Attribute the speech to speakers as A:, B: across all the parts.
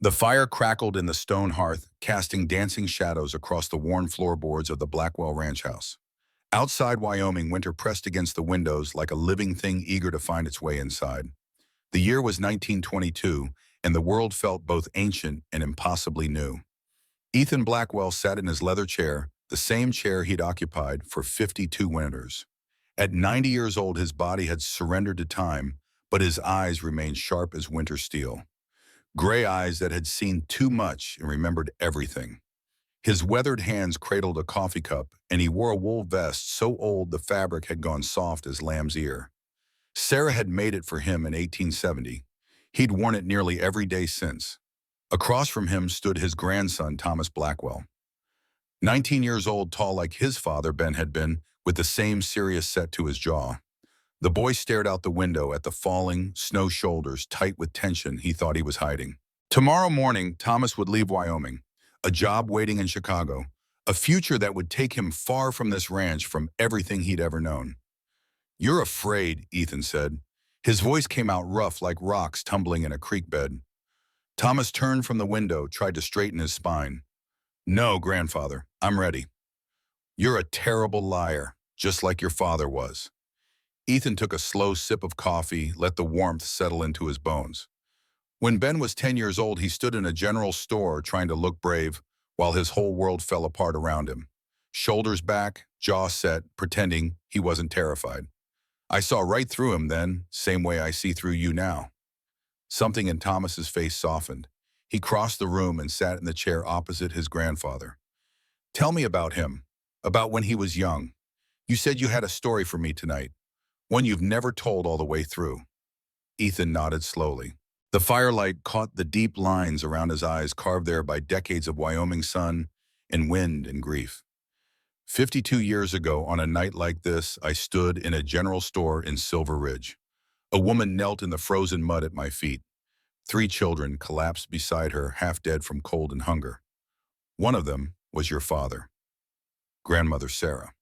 A: The fire crackled in the stone hearth, casting dancing shadows across the worn floorboards of the Blackwell ranch house. Outside Wyoming, winter pressed against the windows like a living thing eager to find its way inside. The year was 1922, and the world felt both ancient and impossibly new. Ethan Blackwell sat in his leather chair, the same chair he'd occupied for 52 winters. At 90 years old, his body had surrendered to time, but his eyes remained sharp as winter steel. Gray eyes that had seen too much and remembered everything. His weathered hands cradled a coffee cup, and he wore a wool vest so old the fabric had gone soft as lamb's ear. Sarah had made it for him in 1870. He'd worn it nearly every day since. Across from him stood his grandson, Thomas Blackwell. 19 years old, tall like his father, Ben had been, with the same serious set to his jaw. The boy stared out the window at the falling, snow shoulders, tight with tension he thought he was hiding. Tomorrow morning, Thomas would leave Wyoming, a job waiting in Chicago, a future that would take him far from this ranch, from everything he'd ever known. "You're afraid," Ethan said. His voice came out rough like rocks tumbling in a creek bed. Thomas turned from the window, tried to straighten his spine. "No, grandfather, I'm ready." "You're a terrible liar, just like your father was." Ethan took a slow sip of coffee, let the warmth settle into his bones. When Ben was 10 years old, he stood in a general store trying to look brave while his whole world fell apart around him. Shoulders back, jaw set, pretending he wasn't terrified. "I saw right through him then, same way I see through you now." Something in Thomas's face softened. He crossed the room and sat in the chair opposite his grandfather. "Tell me about him, about when he was young. You said you had a story for me tonight, one you've never told all the way through." Ethan nodded slowly. The firelight caught the deep lines around his eyes, carved there by decades of Wyoming sun and wind and grief. 52 years ago, on a night like this, I stood in a general store in Silver Ridge. A woman knelt in the frozen mud at my feet. 3 children collapsed beside her, half dead from cold and hunger. One of them was your father, grandmother Sarah.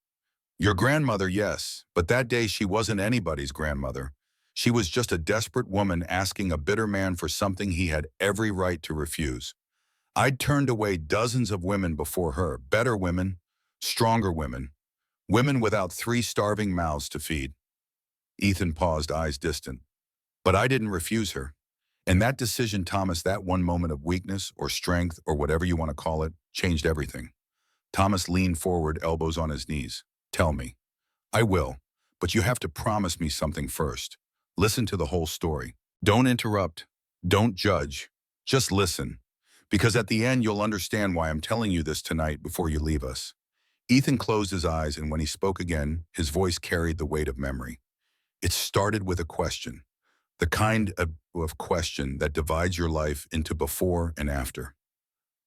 A: Your grandmother, yes, but that day she wasn't anybody's grandmother. She was just a desperate woman asking a bitter man for something he had every right to refuse. I'd turned away dozens of women before her, better women, stronger women, women without 3 starving mouths to feed. Ethan paused, eyes distant. But I didn't refuse her. And that decision, Thomas, that one moment of weakness or strength or whatever you want to call it, changed everything. Thomas leaned forward, elbows on his knees. "Tell me." "I will, but you have to promise me something first. Listen to the whole story. Don't interrupt. Don't judge. Just listen. Because at the end, you'll understand why I'm telling you this tonight before you leave us." Ethan closed his eyes, and when he spoke again, his voice carried the weight of memory. "It started with a question. The kind of question that divides your life into before and after."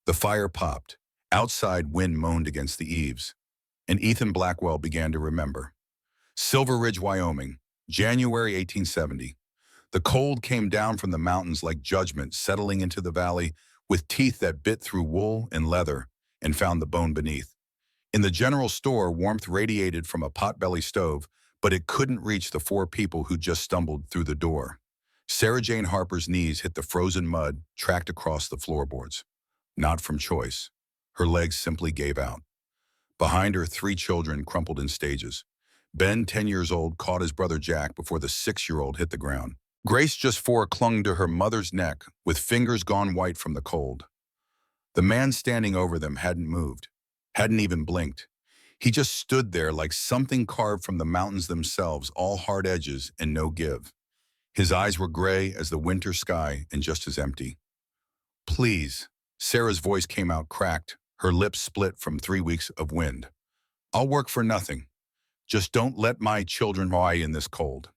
A: The fire popped. Outside, wind moaned against the eaves. And Ethan Blackwell began to remember. Silver Ridge, Wyoming, January 1870. The cold came down from the mountains like judgment, settling into the valley with teeth that bit through wool and leather and found the bone beneath. In the general store, warmth radiated from a potbelly stove, but it couldn't reach the 4 people who just stumbled through the door. Sarah Jane Harper's knees hit the frozen mud tracked across the floorboards. Not from choice. Her legs simply gave out. Behind her, 3 children crumpled in stages. Ben, 10 years old, caught his brother Jack before the 6-year-old hit the ground. Grace, just 4, clung to her mother's neck with fingers gone white from the cold. The man standing over them hadn't moved, hadn't even blinked. He just stood there like something carved from the mountains themselves, all hard edges and no give. His eyes were gray as the winter sky and just as empty. "Please," Sarah's voice came out cracked, her lips split from 3 weeks of wind. "I'll work for nothing. Just don't let my children die in this cold."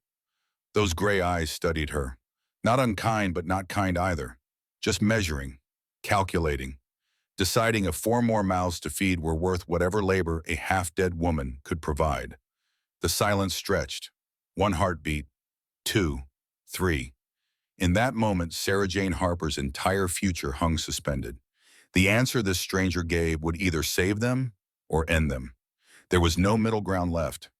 A: Those gray eyes studied her. Not unkind, but not kind either. Just measuring, calculating, deciding if 4 more mouths to feed were worth whatever labor a half-dead woman could provide. The silence stretched. 1 heartbeat, 2, 3. In that moment, Sarah Jane Harper's entire future hung suspended. The answer this stranger gave would either save them or end them. There was no middle ground left.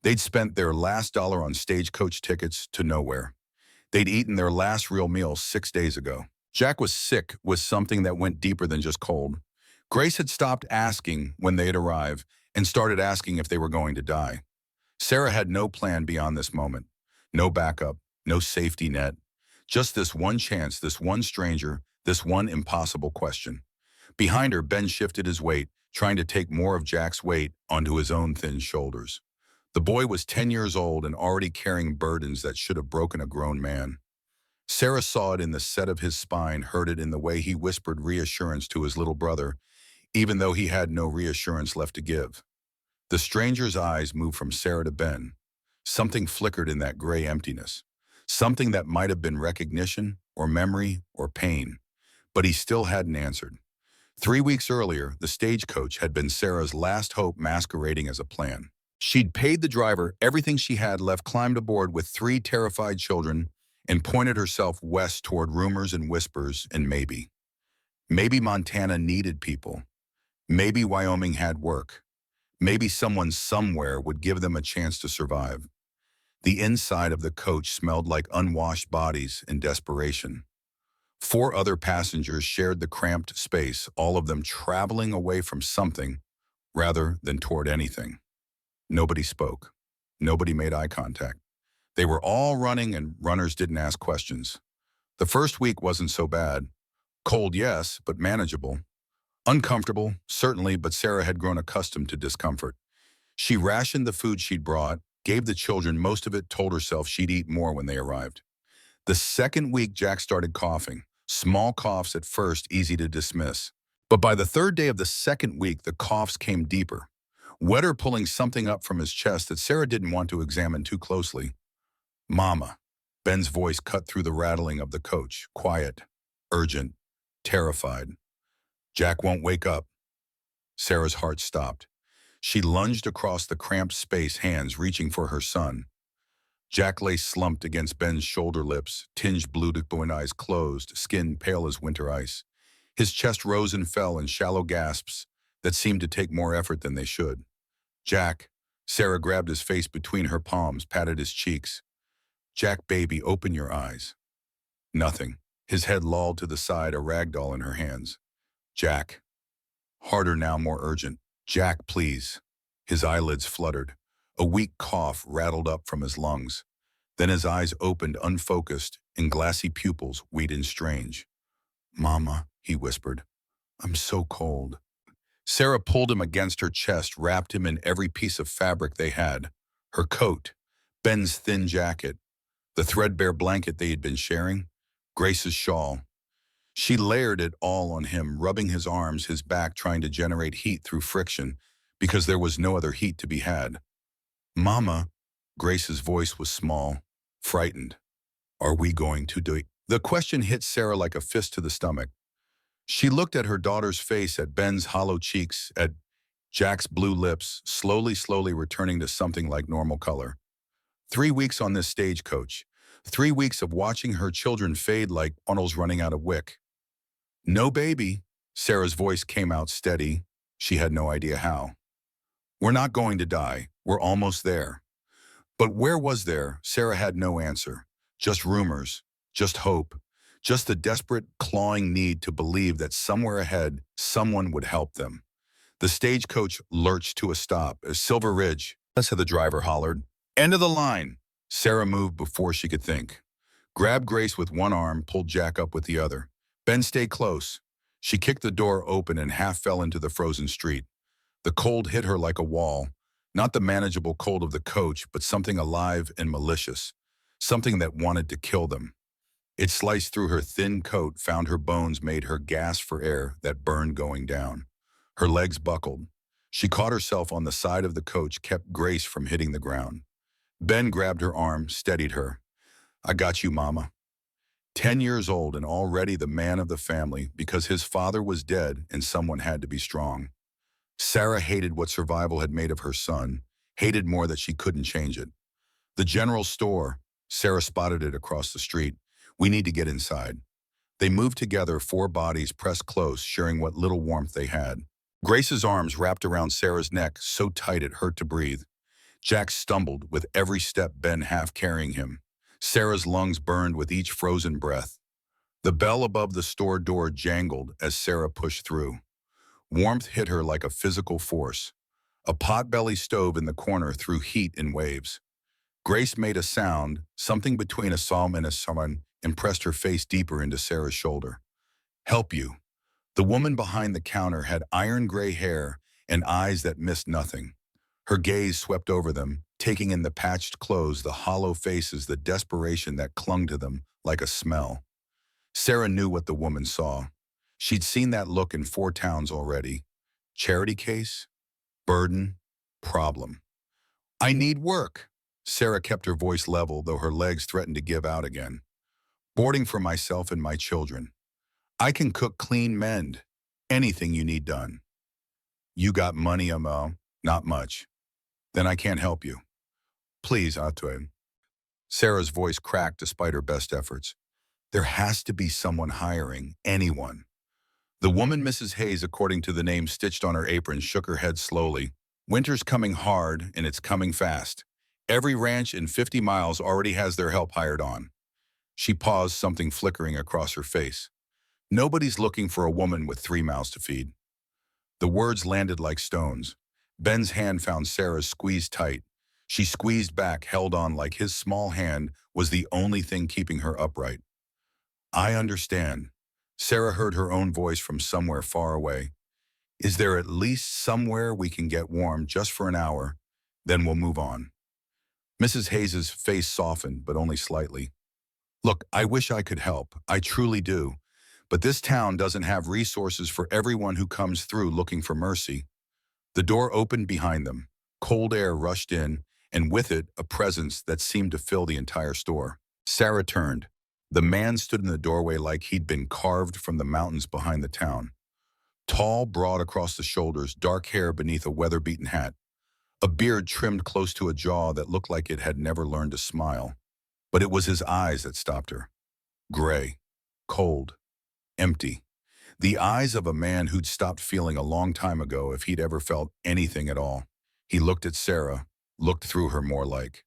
A: They'd spent their last dollar on stagecoach tickets to nowhere. They'd eaten their last real meal 6 days ago. Jack was sick with something that went deeper than just cold. Grace had stopped asking when they'd arrive and started asking if they were going to die. Sarah had no plan beyond this moment. No backup, no safety net. Just this one chance, this one stranger, this one impossible question. Behind her, Ben shifted his weight, trying to take more of Jack's weight onto his own thin shoulders. The boy was 10 years old and already carrying burdens that should have broken a grown man. Sarah saw it in the set of his spine, heard it in the way he whispered reassurance to his little brother, even though he had no reassurance left to give. The stranger's eyes moved from Sarah to Ben. Something flickered in that gray emptiness. Something that might have been recognition, or memory, or pain. But he still hadn't answered. 3 weeks earlier, the stagecoach had been Sarah's last hope masquerading as a plan. She'd paid the driver everything she had left, climbed aboard with 3 terrified children, and pointed herself west toward rumors and whispers and maybe. Maybe Montana needed people. Maybe Wyoming had work. Maybe someone somewhere would give them a chance to survive. The inside of the coach smelled like unwashed bodies and desperation. 4 other passengers shared the cramped space, all of them traveling away from something rather than toward anything. Nobody spoke. Nobody made eye contact. They were all running, and runners didn't ask questions. The first week wasn't so bad. Cold, yes, but manageable. Uncomfortable, certainly, but Sarah had grown accustomed to discomfort. She rationed the food she'd brought, gave the children most of it, told herself she'd eat more when they arrived. The second week, Jack started coughing. Small coughs at first, easy to dismiss. But by the 3rd day of the second week, the coughs came deeper, wetter, pulling something up from his chest that Sarah didn't want to examine too closely. "Mama." Ben's voice cut through the rattling of the coach, quiet, urgent, terrified. "Jack won't wake up." Sarah's heart stopped. She lunged across the cramped space, hands reaching for her son. Jack lay slumped against Ben's shoulder, lips tinged blue, and eyes closed, skin pale as winter ice. His chest rose and fell in shallow gasps that seemed to take more effort than they should. "Jack." Sarah grabbed his face between her palms, patted his cheeks. "Jack, baby, open your eyes." Nothing. His head lolled to the side, a rag doll in her hands. "Jack." Harder now, more urgent. "Jack, please." His eyelids fluttered. A weak cough rattled up from his lungs. Then his eyes opened, unfocused, and glassy pupils weak and strange. "Mama," he whispered. "I'm so cold." Sarah pulled him against her chest, wrapped him in every piece of fabric they had. Her coat, Ben's thin jacket, the threadbare blanket they had been sharing, Grace's shawl. She layered it all on him, rubbing his arms, his back, trying to generate heat through friction, because there was no other heat to be had. "Mama," Grace's voice was small, frightened. "Are we going to do it?" The question hit Sarah like a fist to the stomach. She looked at her daughter's face, at Ben's hollow cheeks, at Jack's blue lips, slowly returning to something like normal color. 3 weeks on this stagecoach. 3 weeks of watching her children fade like funnels running out of wick. "No baby." Sarah's voice came out steady. She had no idea how. "We're not going to die. We're almost there." But where was there? Sarah had no answer. Just rumors. Just hope. Just the desperate, clawing need to believe that somewhere ahead, someone would help them. The stagecoach lurched to a stop as Silver Ridge, said the driver hollered. "End of the line." Sarah moved before she could think. Grabbed Grace with one arm, pulled Jack up with the other. "Ben, stay close." She kicked the door open and half fell into the frozen street. The cold hit her like a wall. Not the manageable cold of the coach, but something alive and malicious. Something that wanted to kill them. It sliced through her thin coat, found her bones, made her gasp for air that burned going down. Her legs buckled. She caught herself on the side of the coach, kept Grace from hitting the ground. Ben grabbed her arm, steadied her. "I got you, Mama." 10 years old and already the man of the family because his father was dead and someone had to be strong. Sarah hated what survival had made of her son, hated more that she couldn't change it. "The general store." Sarah spotted it across the street. "We need to get inside." They moved together, 4 bodies pressed close, sharing what little warmth they had. Grace's arms wrapped around Sarah's neck, so tight it hurt to breathe. Jack stumbled with every step, Ben half carrying him. Sarah's lungs burned with each frozen breath. The bell above the store door jangled as Sarah pushed through. Warmth hit her like a physical force. A pot-belly stove in the corner threw heat in waves. Grace made a sound, something between a psalm and a sermon, and pressed her face deeper into Sarah's shoulder. Help you. The woman behind the counter had iron gray hair and eyes that missed nothing. Her gaze swept over them, taking in the patched clothes, the hollow faces, the desperation that clung to them like a smell. Sarah knew what the woman saw. She'd seen that look in 4 towns already. Charity case? Burden? Problem. I need work. Sarah kept her voice level, though her legs threatened to give out again. Boarding for myself and my children. I can cook, clean, mend. Anything you need done. You got money, Amo? Not much. Then I can't help you. Please, Atue. Sarah's voice cracked despite her best efforts. There has to be someone hiring, anyone. The woman, Mrs. Hayes, according to the name stitched on her apron, shook her head slowly. Winter's coming hard, and it's coming fast. Every ranch in 50 miles already has their help hired on. She paused, something flickering across her face. Nobody's looking for a woman with 3 mouths to feed. The words landed like stones. Ben's hand found Sarah's squeezed tight. She squeezed back, held on like his small hand was the only thing keeping her upright. I understand. Sarah heard her own voice from somewhere far away. Is there at least somewhere we can get warm just for an hour? Then we'll move on. Mrs. Hayes's face softened, but only slightly. Look, I wish I could help. I truly do. But this town doesn't have resources for everyone who comes through looking for mercy. The door opened behind them. Cold air rushed in, and with it, a presence that seemed to fill the entire store. Sarah turned. The man stood in the doorway like he'd been carved from the mountains behind the town. Tall, broad across the shoulders, dark hair beneath a weather-beaten hat. A beard trimmed close to a jaw that looked like it had never learned to smile. But it was his eyes that stopped her. Gray, cold, empty. The eyes of a man who'd stopped feeling a long time ago if he'd ever felt anything at all. He looked at Sarah, looked through her more like,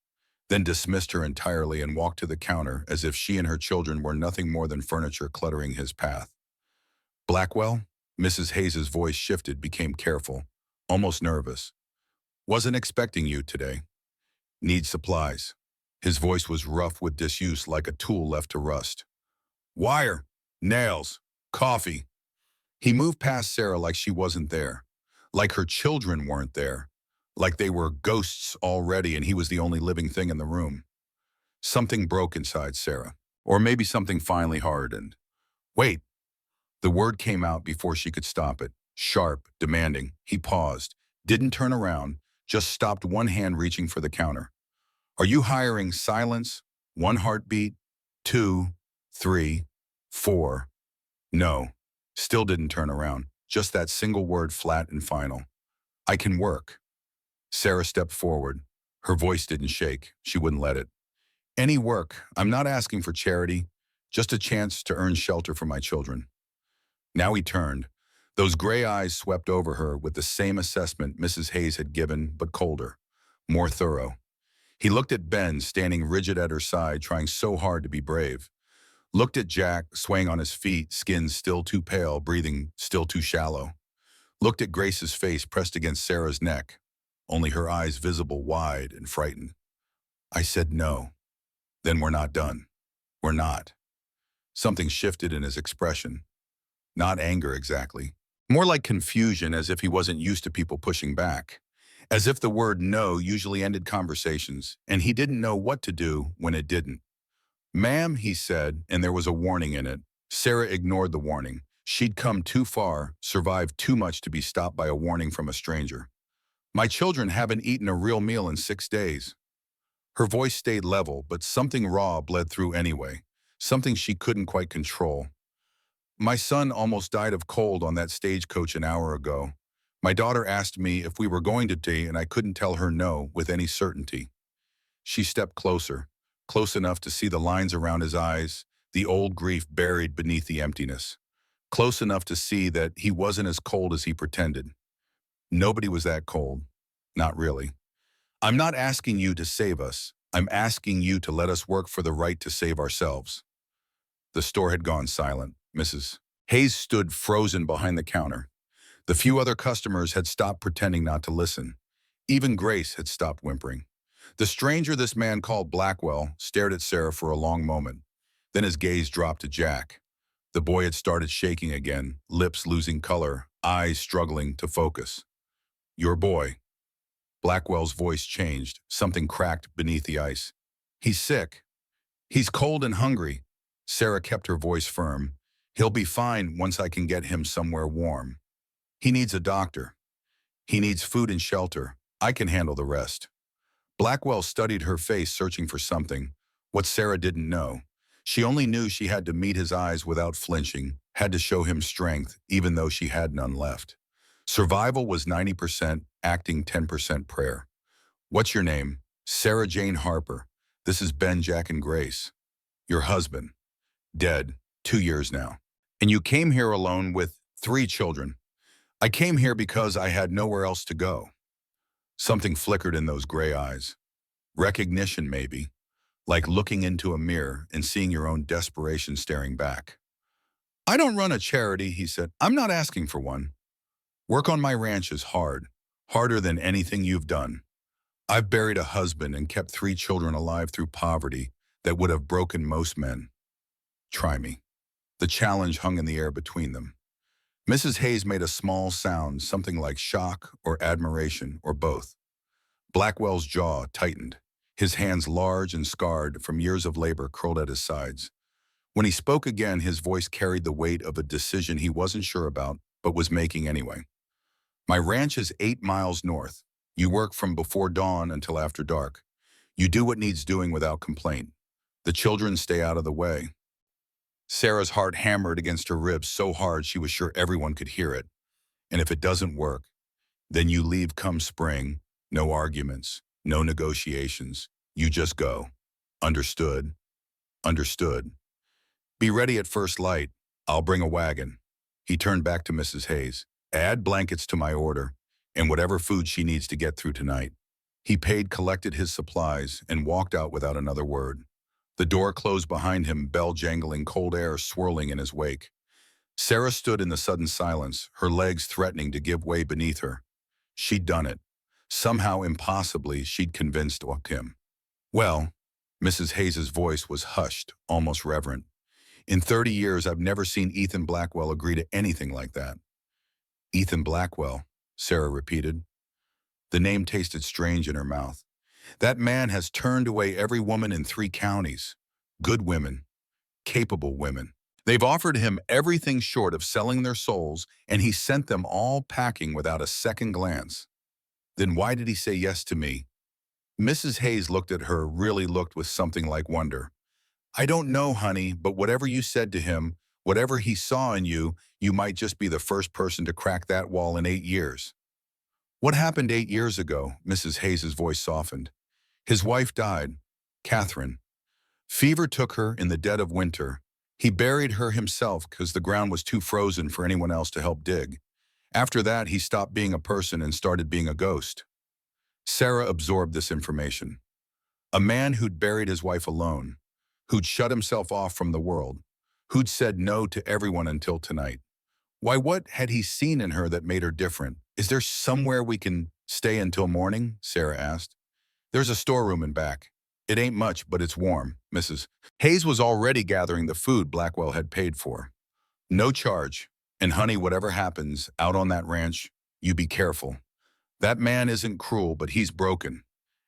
A: then dismissed her entirely and walked to the counter as if she and her children were nothing more than furniture cluttering his path. Blackwell? Mrs. Hayes's voice shifted, became careful, almost nervous. Wasn't expecting you today. Need supplies. His voice was rough with disuse, like a tool left to rust. Wire, nails, coffee. He moved past Sarah like she wasn't there, like her children weren't there, like they were ghosts already and he was the only living thing in the room. Something broke inside Sarah, or maybe something finally hardened. Wait. The word came out before she could stop it, sharp, demanding. He paused, didn't turn around, just stopped, one hand reaching for the counter. Are you hiring? Silence, 1 heartbeat, 2, 3, 4. No, still didn't turn around, just that single word, flat and final. I can work. Sarah stepped forward. Her voice didn't shake. She wouldn't let it. Any work. I'm not asking for charity, just a chance to earn shelter for my children. Now he turned. Those gray eyes swept over her with the same assessment Mrs. Hayes had given, but colder, more thorough. He looked at Ben, standing rigid at her side, trying so hard to be brave. Looked at Jack, swaying on his feet, skin still too pale, breathing still too shallow. Looked at Grace's face pressed against Sarah's neck, only her eyes visible, wide and frightened. I said no. Then we're not done. We're not. Something shifted in his expression. Not anger exactly. More like confusion, as if he wasn't used to people pushing back. As if the word no usually ended conversations, and he didn't know what to do when it didn't. Ma'am, he said, and there was a warning in it. Sarah ignored the warning. She'd come too far, survived too much to be stopped by a warning from a stranger. My children haven't eaten a real meal in 6 days. Her voice stayed level, but something raw bled through anyway, something she couldn't quite control. My son almost died of cold on that stagecoach an hour ago. My daughter asked me if we were going to tea, and I couldn't tell her no with any certainty. She stepped closer, close enough to see the lines around his eyes, the old grief buried beneath the emptiness. Close enough to see that he wasn't as cold as he pretended. Nobody was that cold. Not really. I'm not asking you to save us. I'm asking you to let us work for the right to save ourselves. The store had gone silent. Mrs. Hayes stood frozen behind the counter. The few other customers had stopped pretending not to listen. Even Grace had stopped whimpering. The stranger this man called Blackwell stared at Sarah for a long moment. Then his gaze dropped to Jack. The boy had started shaking again, lips losing color, eyes struggling to focus. Your boy. Blackwell's voice changed. Something cracked beneath the ice. He's sick. He's cold and hungry. Sarah kept her voice firm. He'll be fine once I can get him somewhere warm. He needs a doctor. He needs food and shelter. I can handle the rest. Blackwell studied her face, searching for something. What Sarah didn't know. She only knew she had to meet his eyes without flinching, had to show him strength, even though she had none left. Survival was 90%, acting 10% prayer. What's your name? Sarah Jane Harper. This is Ben, Jack, and Grace. Your husband. Dead. 2 years now. And you came here alone with 3 children. I came here because I had nowhere else to go. Something flickered in those gray eyes. Recognition, maybe. Like looking into a mirror and seeing your own desperation staring back. I don't run a charity, he said. I'm not asking for one. Work on my ranch is hard. Harder than anything you've done. I've buried a husband and kept 3 children alive through poverty that would have broken most men. Try me. The challenge hung in the air between them. Mrs. Hayes made a small sound, something like shock or admiration or both. Blackwell's jaw tightened. His hands, large and scarred from years of labor, curled at his sides. When he spoke again, his voice carried the weight of a decision he wasn't sure about, but was making anyway. My ranch is 8 miles north. You work from before dawn until after dark. You do what needs doing without complaint. The children stay out of the way. Sarah's heart hammered against her ribs so hard she was sure everyone could hear it. And if it doesn't work, then you leave come spring. No arguments, no negotiations. You just go. Understood? Understood. Be ready at first light. I'll bring a wagon. He turned back to Mrs. Hayes. Add blankets to my order, and whatever food she needs to get through tonight. He paid, collected his supplies, and walked out without another word. The door closed behind him, bell jangling, cold air swirling in his wake. Sarah stood in the sudden silence, her legs threatening to give way beneath her. She'd done it. Somehow, impossibly, she'd convinced him. Well, Mrs. Hayes's voice was hushed, almost reverent. In 30 years, I've never seen Ethan Blackwell agree to anything like that. Ethan Blackwell, Sarah repeated. The name tasted strange in her mouth. That man has turned away every woman in 3 counties. Good women. Capable women. They've offered him everything short of selling their souls, and he sent them all packing without a second glance. Then why did he say yes to me? Mrs. Hayes looked at her, really looked with something like wonder. I don't know, honey, but whatever you said to him, whatever he saw in you, you might just be the first person to crack that wall in 8 years. What happened 8 years ago? Mrs. Hayes's voice softened. His wife died, Catherine. Fever took her in the dead of winter. He buried her himself because the ground was too frozen for anyone else to help dig. After that, he stopped being a person and started being a ghost. Sarah absorbed this information. A man who'd buried his wife alone, who'd shut himself off from the world, who'd said no to everyone until tonight. Why, what had he seen in her that made her different? Is there somewhere we can stay until morning? Sarah asked. There's a storeroom in back. It ain't much, but it's warm. Mrs. Hayes was already gathering the food Blackwell had paid for. No charge. And honey, whatever happens out on that ranch, you be careful. That man isn't cruel, but he's broken.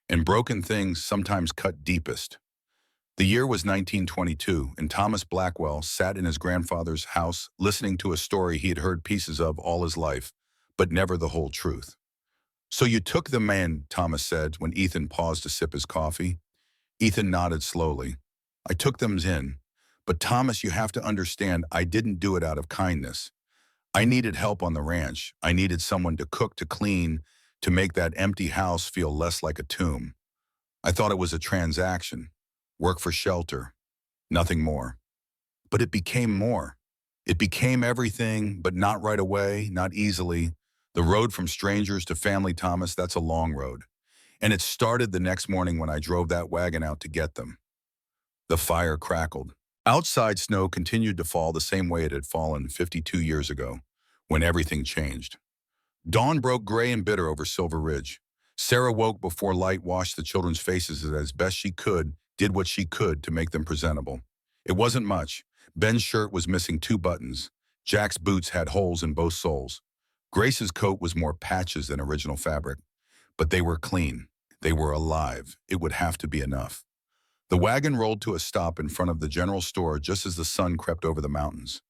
A: And broken things sometimes cut deepest. The year was 1922, and Thomas Blackwell sat in his grandfather's house listening to a story he had heard pieces of all his life, but never the whole truth. So you took them in, Thomas said when Ethan paused to sip his coffee. Ethan nodded slowly. I took them in. But Thomas, you have to understand, I didn't do it out of kindness. I needed help on the ranch. I needed someone to cook, to clean, to make that empty house feel less like a tomb. I thought it was a transaction. Work for shelter. Nothing more. But it became more. It became everything, but not right away, not easily. The road from strangers to family, Thomas, that's a long road. And it started the next morning when I drove that wagon out to get them. The fire crackled. Outside, snow continued to fall the same way it had fallen 52 years ago, when everything changed. Dawn broke gray and bitter over Silver Ridge. Sarah woke before light washed the children's faces as best she could, did what she could to make them presentable. It wasn't much. Ben's shirt was missing 2 buttons. Jack's boots had holes in both soles. Grace's coat was more patches than original fabric. But they were clean. They were alive. It would have to be enough. The wagon rolled to a stop in front of the general store just as the sun crept over the mountains.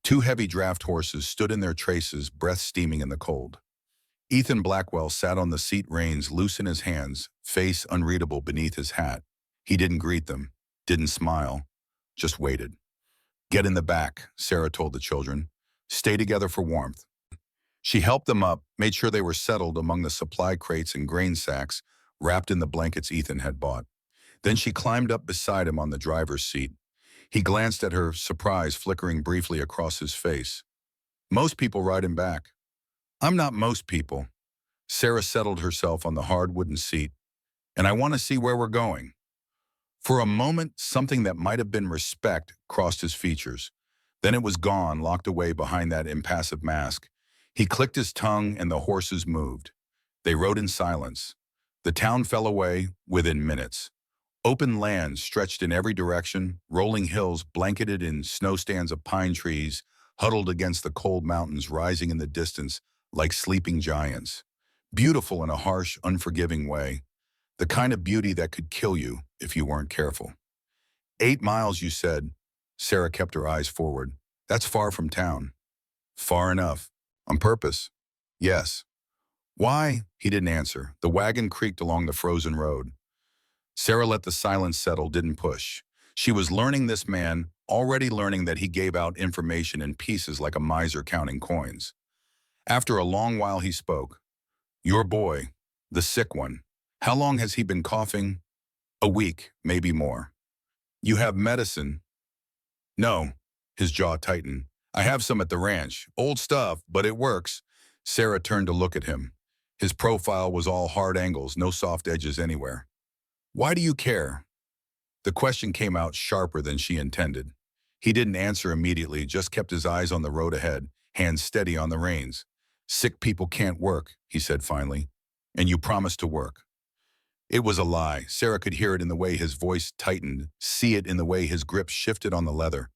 A: 2 heavy draft horses stood in their traces, breath steaming in the cold. Ethan Blackwell sat on the seat, reins loose in his hands, face unreadable beneath his hat. He didn't greet them, didn't smile, just waited. "Get in the back," Sarah told the children. "Stay together for warmth." She helped them up, made sure they were settled among the supply crates and grain sacks wrapped in the blankets Ethan had bought. Then she climbed up beside him on the driver's seat. He glanced at her, surprise flickering briefly across his face. "Most people ride him back." "I'm not most people." Sarah settled herself on the hard wooden seat. "And I want to see where we're going." For a moment, something that might have been respect crossed his features. Then it was gone, locked away behind that impassive mask. He clicked his tongue and the horses moved. They rode in silence. The town fell away within minutes. Open land stretched in every direction, rolling hills blanketed in snow stands of pine trees, huddled against the cold mountains rising in the distance like sleeping giants. Beautiful in a harsh, unforgiving way. The kind of beauty that could kill you if you weren't careful. 8 miles, you said. Sarah kept her eyes forward. That's far from town. Far enough. On purpose. Yes. Why? He didn't answer. The wagon creaked along the frozen road. Sarah let the silence settle, didn't push. She was learning this man, already learning that he gave out information in pieces like a miser counting coins. After a long while he spoke. "Your boy, the sick one. How long has he been coughing?" "A week, maybe more." "You have medicine?" "No." His jaw tightened. "I have some at the ranch. Old stuff, but it works." Sarah turned to look at him. His profile was all hard angles, no soft edges anywhere. "Why do you care?" The question came out sharper than she intended. He didn't answer immediately, just kept his eyes on the road ahead, hands steady on the reins. "Sick people can't work," he said finally. "And you promised to work." It was a lie. Sarah could hear it in the way his voice tightened, see it in the way his grip shifted on the leather.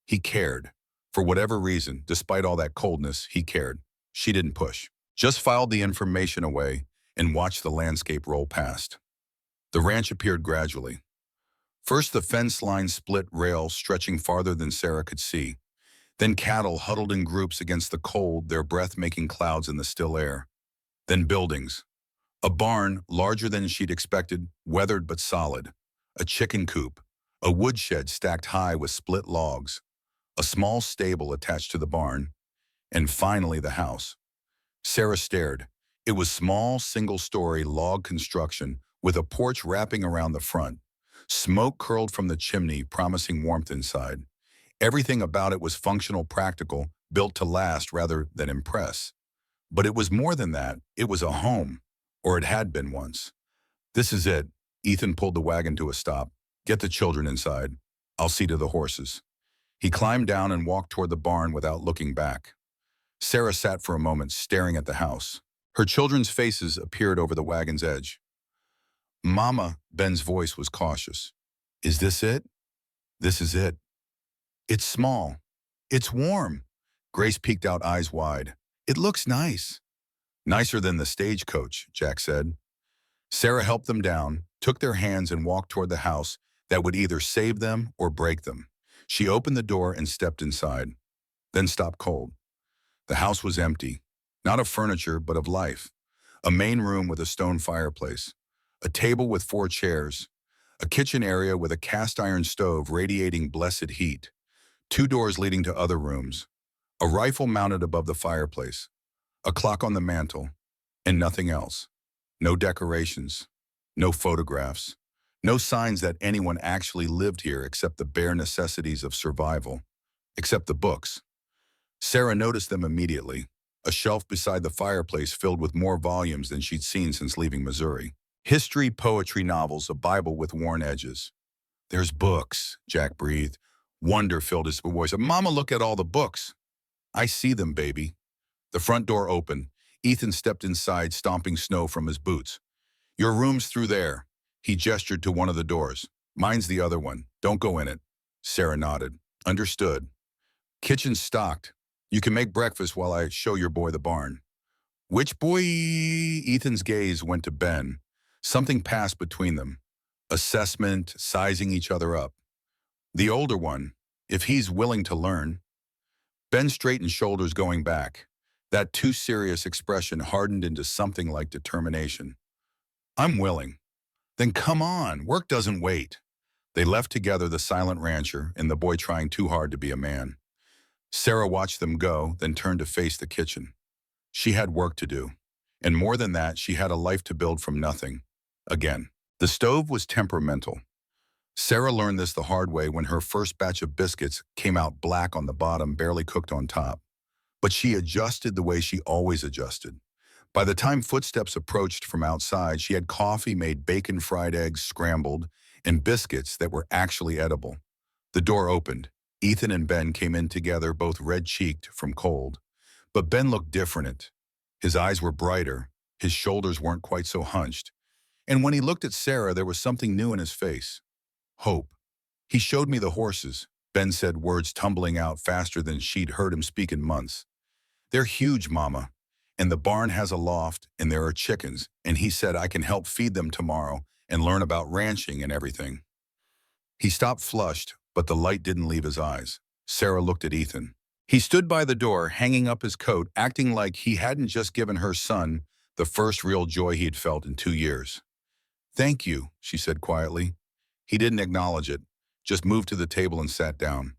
A: He cared. For whatever reason, despite all that coldness, he cared. She didn't push. Just filed the information away and watched the landscape roll past. The ranch appeared gradually. First the fence line split rail stretching farther than Sarah could see. Then cattle huddled in groups against the cold, their breath making clouds in the still air. Then buildings. A barn, larger than she'd expected, weathered but solid. A chicken coop. A woodshed stacked high with split logs. A small stable attached to the barn. And finally the house. Sarah stared. It was small, single-story log construction with a porch wrapping around the front. Smoke curled from the chimney, promising warmth inside. Everything about it was functional, practical, built to last rather than impress. But it was more than that. It was a home, or it had been once. "This is it." Ethan pulled the wagon to a stop. "Get the children inside. I'll see to the horses." He climbed down and walked toward the barn without looking back. Sarah sat for a moment, staring at the house. Her children's faces appeared over the wagon's edge. "Mama," Ben's voice was cautious. "Is this it?" "This is it." "It's small. It's warm." Grace peeked out, eyes wide. "It looks nice." "Nicer than the stagecoach," Jack said. Sarah helped them down, took their hands and walked toward the house that would either save them or break them. She opened the door and stepped inside, then stopped cold. The house was empty, not of furniture, but of life. A main room with a stone fireplace, a table with 4 chairs, a kitchen area with a cast iron stove radiating blessed heat, 2 doors leading to other rooms, a rifle mounted above the fireplace, a clock on the mantel, and nothing else. No decorations, no photographs, no signs that anyone actually lived here except the bare necessities of survival, except the books. Sarah noticed them immediately, a shelf beside the fireplace filled with more volumes than she'd seen since leaving Missouri. History, poetry, novels, a Bible with worn edges. "There's books," Jack breathed. Wonder filled his voice. Mama, look at all the books. I see them, baby. The front door opened. Ethan stepped inside, stomping snow from his boots. Your room's through there. He gestured to one of the doors. Mine's the other one. Don't go in it. Sarah nodded. Understood. Kitchen's stocked. You can make breakfast while I show your boy the barn. Which boy? Ethan's gaze went to Ben. Something passed between them. Assessment, sizing each other up. The older one, if he's willing to learn. Ben straightened shoulders going back. That too serious expression hardened into something like determination. I'm willing. Then come on, work doesn't wait. They left together, the silent rancher and the boy trying too hard to be a man. Sarah watched them go, then turned to face the kitchen. She had work to do. And more than that, she had a life to build from nothing. Again. The stove was temperamental. Sarah learned this the hard way when her first batch of biscuits came out black on the bottom, barely cooked on top. But she adjusted the way she always adjusted. By the time footsteps approached from outside, she had coffee made, bacon, fried eggs, scrambled, and biscuits that were actually edible. The door opened. Ethan and Ben came in together, both red-cheeked from cold. But Ben looked different. His eyes were brighter. His shoulders weren't quite so hunched. And when he looked at Sarah, there was something new in his face. Hope. He showed me the horses. Ben said, words tumbling out faster than she'd heard him speak in months. They're huge, Mama. And the barn has a loft, and there are chickens. And he said I can help feed them tomorrow and learn about ranching and everything. He stopped, flushed, but the light didn't leave his eyes. Sarah looked at Ethan. He stood by the door, hanging up his coat, acting like he hadn't just given her son the first real joy he'd felt in 2 years. Thank you, she said quietly. He didn't acknowledge it, just moved to the table and sat down.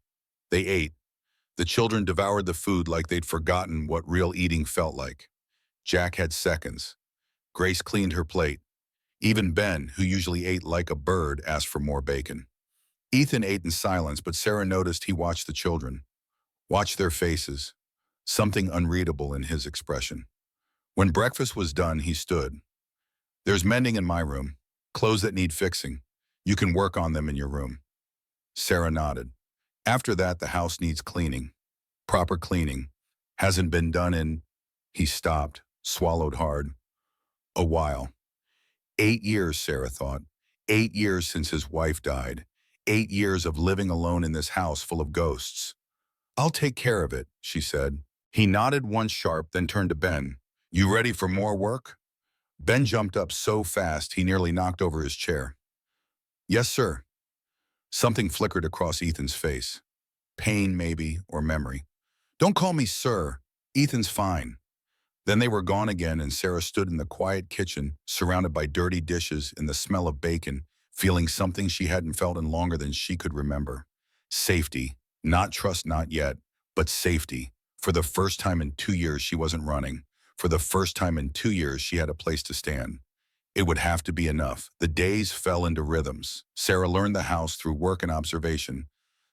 A: They ate. The children devoured the food like they'd forgotten what real eating felt like. Jack had seconds. Grace cleaned her plate. Even Ben, who usually ate like a bird, asked for more bacon. Ethan ate in silence, but Sarah noticed he watched the children. Watched their faces. Something unreadable in his expression. When breakfast was done, he stood. There's mending in my room. Clothes that need fixing. You can work on them in your room. Sarah nodded. After that, the house needs cleaning. Proper cleaning. Hasn't been done in... He stopped, swallowed hard. A while. 8 years, Sarah thought. 8 years since his wife died. 8 years of living alone in this house full of ghosts. I'll take care of it, she said. He nodded once sharp, then turned to Ben. You ready for more work? Ben jumped up so fast he nearly knocked over his chair. Yes, sir. Something flickered across Ethan's face. Pain, maybe, or memory. Don't call me sir. Ethan's fine. Then they were gone again, and Sarah stood in the quiet kitchen, surrounded by dirty dishes and the smell of bacon, feeling something she hadn't felt in longer than she could remember. Safety. Not trust, not yet, but safety. For the first time in 2 years, she wasn't running. For the first time in 2 years, she had a place to stand. It would have to be enough. The days fell into rhythms. Sarah learned the house through work and observation.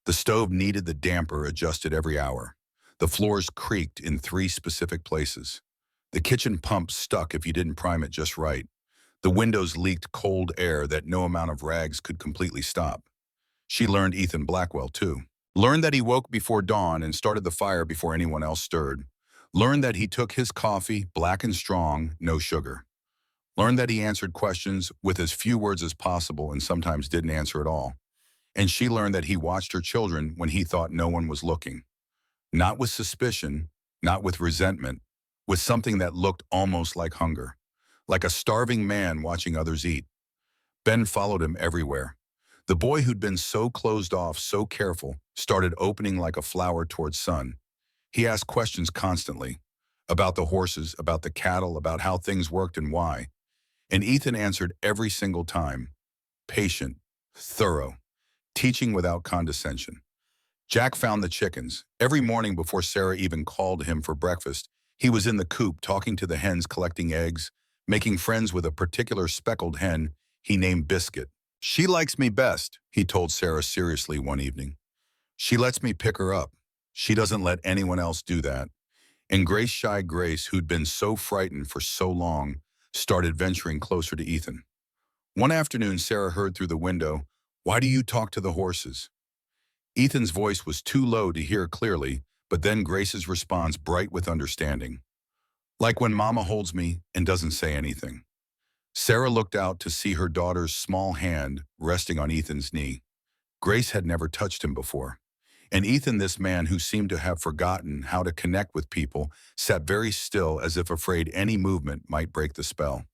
A: The stove needed the damper adjusted every hour. The floors creaked in 3 specific places. The kitchen pump stuck if you didn't prime it just right. The windows leaked cold air that no amount of rags could completely stop. She learned Ethan Blackwell, too. Learned that he woke before dawn and started the fire before anyone else stirred. Learned that he took his coffee, black and strong, no sugar. Learned that he answered questions with as few words as possible and sometimes didn't answer at all. And she learned that he watched her children when he thought no one was looking. Not with suspicion, not with resentment, with something that looked almost like hunger. Like a starving man watching others eat. Ben followed him everywhere. The boy who'd been so closed off, so careful, started opening like a flower towards sun. He asked questions constantly. About the horses, about the cattle, about how things worked and why. And Ethan answered every single time. Patient, thorough, teaching without condescension. Jack found the chickens. Every morning before Sarah even called him for breakfast, he was in the coop talking to the hens, collecting eggs, making friends with a particular speckled hen he named Biscuit. She likes me best, he told Sarah seriously one evening. She lets me pick her up. She doesn't let anyone else do that. And shy Grace, who'd been so frightened for so long, started venturing closer to Ethan. One afternoon, Sarah heard through the window, "Why do you talk to the horses?" Ethan's voice was too low to hear clearly, but then Grace's response bright with understanding. Like when Mama holds me and doesn't say anything. Sarah looked out to see her daughter's small hand resting on Ethan's knee. Grace had never touched him before. And Ethan, this man who seemed to have forgotten how to connect with people, sat very still as if afraid any movement might break the spell.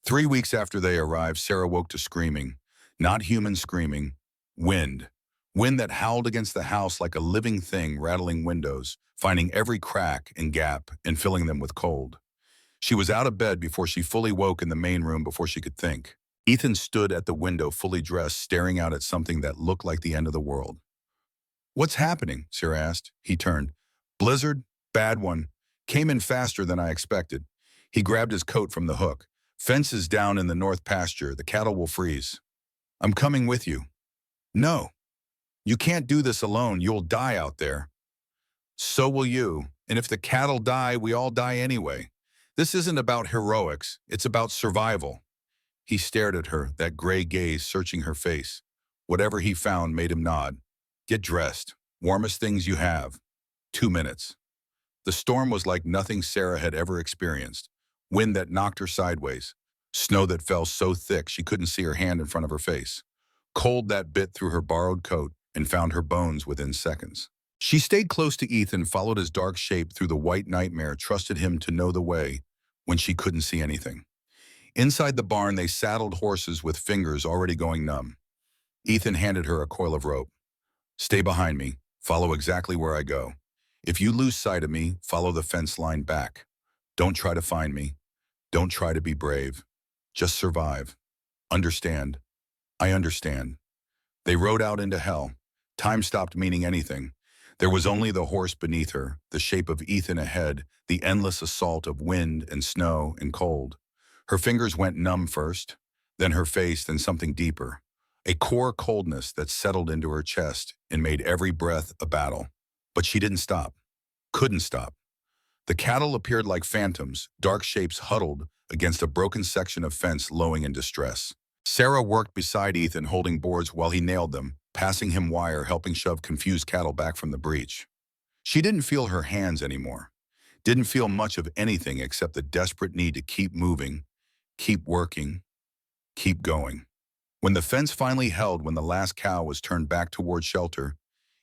A: 3 weeks after they arrived, Sarah woke to screaming. Not human screaming. Wind. Wind that howled against the house like a living thing, rattling windows, finding every crack and gap and filling them with cold. She was out of bed before she fully woke in the main room before she could think. Ethan stood at the window fully dressed, staring out at something that looked like the end of the world. "What's happening?" Sarah asked. He turned. "Blizzard? Bad one. Came in faster than I expected." He grabbed his coat from the hook. "Fence is down in the north pasture. The cattle will freeze." "I'm coming with you." "No. You can't do this alone. You'll die out there." "So will you. And if the cattle die, we all die anyway. This isn't about heroics. It's about survival." He stared at her, that gray gaze searching her face. Whatever he found made him nod. "Get dressed. Warmest things you have. 2 minutes." The storm was like nothing Sarah had ever experienced. Wind that knocked her sideways. Snow that fell so thick she couldn't see her hand in front of her face. Cold that bit through her borrowed coat and found her bones within seconds. She stayed close to Ethan, followed his dark shape through the white nightmare, trusted him to know the way when she couldn't see anything. Inside the barn, they saddled horses with fingers already going numb. Ethan handed her a coil of rope. "Stay behind me. Follow exactly where I go. If you lose sight of me, follow the fence line back. Don't try to find me. Don't try to be brave. Just survive. Understand? I understand." They rode out into hell. Time stopped meaning anything. There was only the horse beneath her, the shape of Ethan ahead, the endless assault of wind and snow and cold. Her fingers went numb first, then her face, then something deeper. A core coldness that settled into her chest and made every breath a battle. But she didn't stop. Couldn't stop. The cattle appeared like phantoms, dark shapes huddled against a broken section of fence, lowing in distress. Sarah worked beside Ethan, holding boards while he nailed them, passing him wire, helping shove confused cattle back from the breach. She didn't feel her hands anymore. Didn't feel much of anything except the desperate need to keep moving, keep working, keep going. When the fence finally held, when the last cow was turned back toward shelter,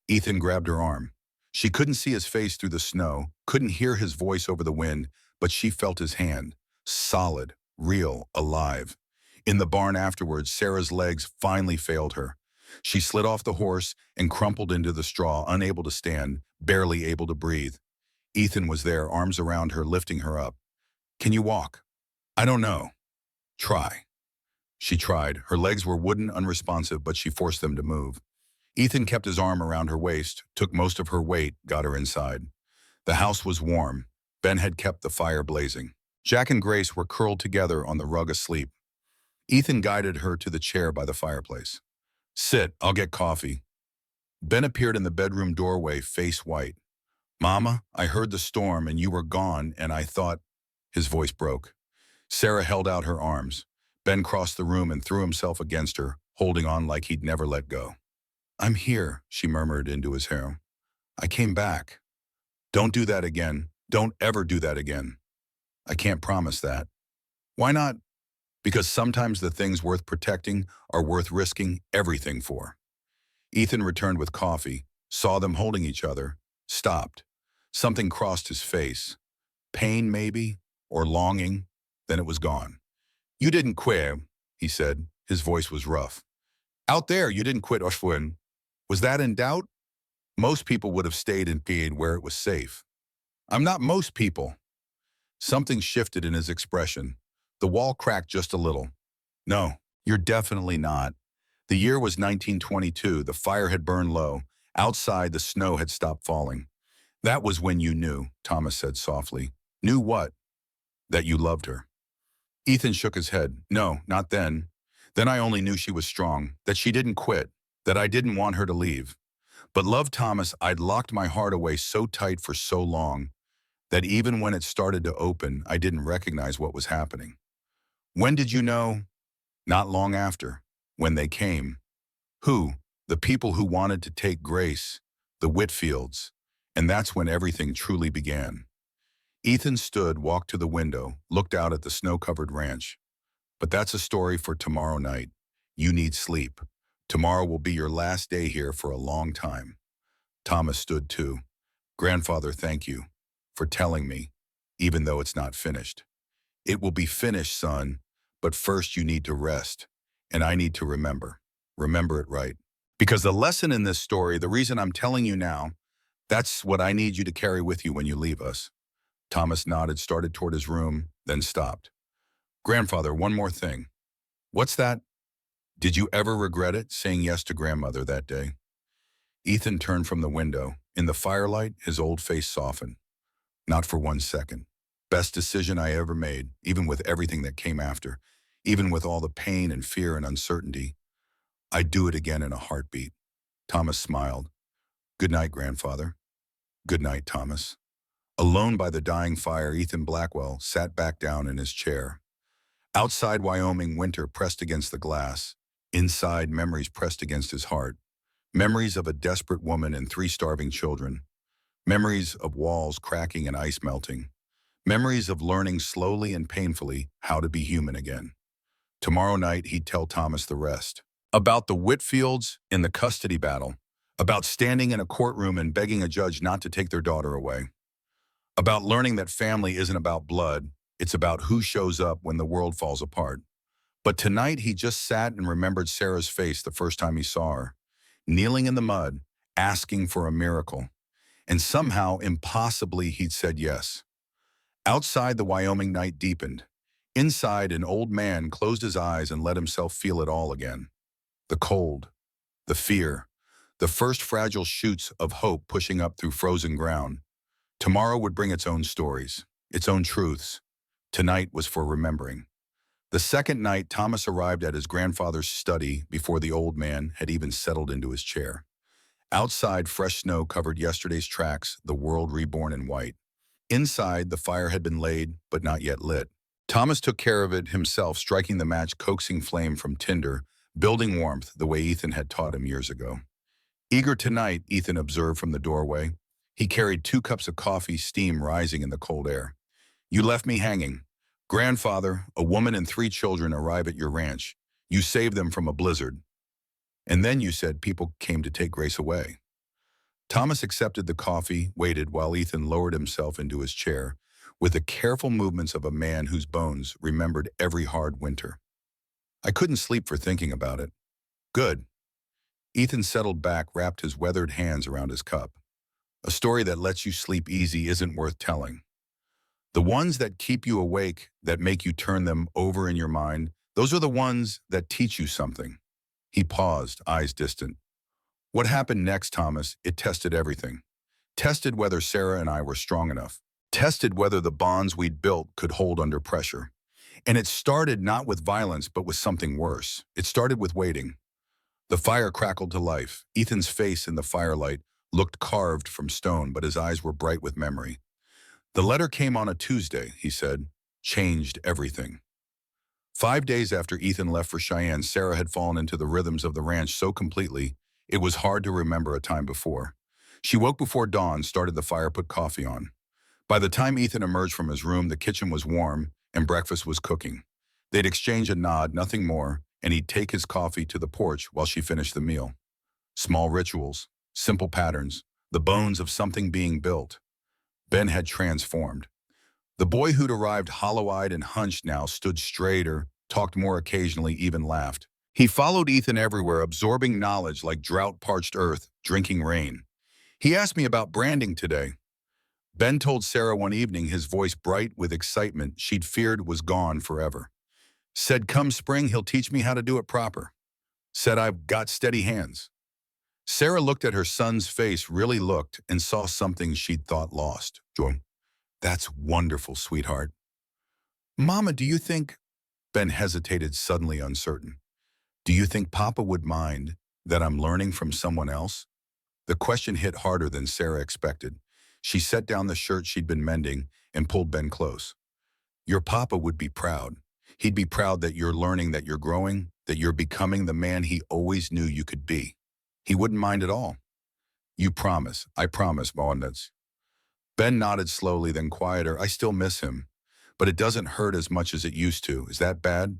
A: Ethan grabbed her arm. She couldn't see his face through the snow, couldn't hear his voice over the wind, but she felt his hand. Solid, real, alive. In the barn afterwards, Sarah's legs finally failed her. She slid off the horse and crumpled into the straw, unable to stand, barely able to breathe. Ethan was there, arms around her, lifting her up. "Can you walk?" "I don't know." "Try." She tried. Her legs were wooden, unresponsive, but she forced them to move. Ethan kept his arm around her waist, took most of her weight, got her inside. The house was warm. Ben had kept the fire blazing. Jack and Grace were curled together on the rug asleep. Ethan guided her to the chair by the fireplace. "Sit, I'll get coffee." Ben appeared in the bedroom doorway, face white. "Mama, I heard the storm and you were gone and I thought—" His voice broke. Sarah held out her arms. Ben crossed the room and threw himself against her, holding on like he'd never let go. "I'm here," she murmured into his hair. "I came back." "Don't do that again. Don't ever do that again." "I can't promise that." "Why not?" "Because sometimes the things worth protecting are worth risking everything for." Ethan returned with coffee, saw them holding each other, stopped. Something crossed his face. Pain, maybe, or longing. Then it was gone. "You didn't quit," he said. His voice was rough. "Out there, you didn't quit Oshwin. Was that in doubt? Most people would have stayed in pain where it was safe." "I'm not most people." Something shifted in his expression. The wall cracked just a little. "No, you're definitely not." The year was 1922. The fire had burned low. Outside, the snow had stopped falling. "That was when you knew," Thomas said softly. "Knew what?" "That you loved her." Ethan shook his head. "No, not then. Then I only knew she was strong, that she didn't quit, that I didn't want her to leave. But love Thomas, I'd locked my heart away so tight for so long that even when it started to open, I didn't recognize what was happening." "When did you know?" "Not long after. When they came." "Who?" The people who wanted to take Grace, the Whitfields, and that's when everything truly began. Ethan stood, walked to the window, looked out at the snow-covered ranch. But that's a story for tomorrow night. You need sleep. Tomorrow will be your last day here for a long time. Thomas stood too. Grandfather, thank you for telling me, even though it's not finished. It will be finished, son, but first you need to rest, and I need to remember. Remember it right. Because the lesson in this story, the reason I'm telling you now, that's what I need you to carry with you when you leave us. Thomas nodded, started toward his room, then stopped. Grandfather, one more thing. What's that? Did you ever regret it, saying yes to grandmother that day? Ethan turned from the window. In the firelight, his old face softened. Not for 1 second. Best decision I ever made, even with everything that came after, even with all the pain and fear and uncertainty. I'd do it again in a heartbeat. Thomas smiled. Good night, grandfather. Good night, Thomas. Alone by the dying fire, Ethan Blackwell sat back down in his chair. Outside Wyoming, winter pressed against the glass. Inside, memories pressed against his heart. Memories of a desperate woman and 3 starving children. Memories of walls cracking and ice melting. Memories of learning slowly and painfully how to be human again. Tomorrow night, he'd tell Thomas the rest. About the Whitfields in the custody battle. About standing in a courtroom and begging a judge not to take their daughter away. About learning that family isn't about blood, it's about who shows up when the world falls apart. But tonight, he just sat and remembered Sarah's face the first time he saw her, kneeling in the mud, asking for a miracle. And somehow, impossibly, he'd said yes. Outside, the Wyoming night deepened. Inside, an old man closed his eyes and let himself feel it all again. The cold, the fear, the first fragile shoots of hope pushing up through frozen ground. Tomorrow would bring its own stories, its own truths. Tonight was for remembering. The second night, Thomas arrived at his grandfather's study before the old man had even settled into his chair. Outside, fresh snow covered yesterday's tracks, the world reborn in white. Inside, the fire had been laid, but not yet lit. Thomas took care of it himself, striking the match, coaxing flame from tinder, building warmth the way Ethan had taught him years ago. Eager tonight, Ethan observed from the doorway. He carried 2 cups of coffee, steam rising in the cold air. You left me hanging. Grandfather, a woman and 3 children arrive at your ranch. You saved them from a blizzard. And then you said people came to take Grace away. Thomas accepted the coffee, waited while Ethan lowered himself into his chair, with the careful movements of a man whose bones remembered every hard winter. I couldn't sleep for thinking about it. Good. Ethan settled back, wrapped his weathered hands around his cup. A story that lets you sleep easy isn't worth telling. The ones that keep you awake, that make you turn them over in your mind, those are the ones that teach you something. He paused, eyes distant. What happened next, Thomas? It tested everything. Tested whether Sarah and I were strong enough. Tested whether the bonds we'd built could hold under pressure. And it started not with violence, but with something worse. It started with waiting. The fire crackled to life. Ethan's face in the firelight looked carved from stone, but his eyes were bright with memory. The letter came on a Tuesday, he said. Changed everything. 5 days after Ethan left for Cheyenne, Sarah had fallen into the rhythms of the ranch so completely, it was hard to remember a time before. She woke before dawn, started the fire, put coffee on. By the time Ethan emerged from his room, the kitchen was warm and breakfast was cooking. They'd exchange a nod, nothing more, and he'd take his coffee to the porch while she finished the meal. Small rituals, simple patterns, the bones of something being built. Ben had transformed. The boy who'd arrived hollow-eyed and hunched now stood straighter, talked more occasionally, even laughed. He followed Ethan everywhere, absorbing knowledge like drought-parched earth, drinking rain. He asked me about branding today. Ben told Sarah one evening, his voice bright with excitement she'd feared was gone forever. Said come spring, he'll teach me how to do it proper. Said I've got steady hands. Sarah looked at her son's face, really looked, and saw something she'd thought lost. Joy, that's wonderful, sweetheart. Mama, do you think... Ben hesitated, suddenly uncertain. Do you think Papa would mind that I'm learning from someone else? The question hit harder than Sarah expected. She set down the shirt she'd been mending and pulled Ben close. Your Papa would be proud. He'd be proud that you're learning, that you're growing, that you're becoming the man he always knew you could be. He wouldn't mind at all. You promise. I promise, Bondas. Ben nodded slowly, then quieter. I still miss him, but it doesn't hurt as much as it used to. Is that bad?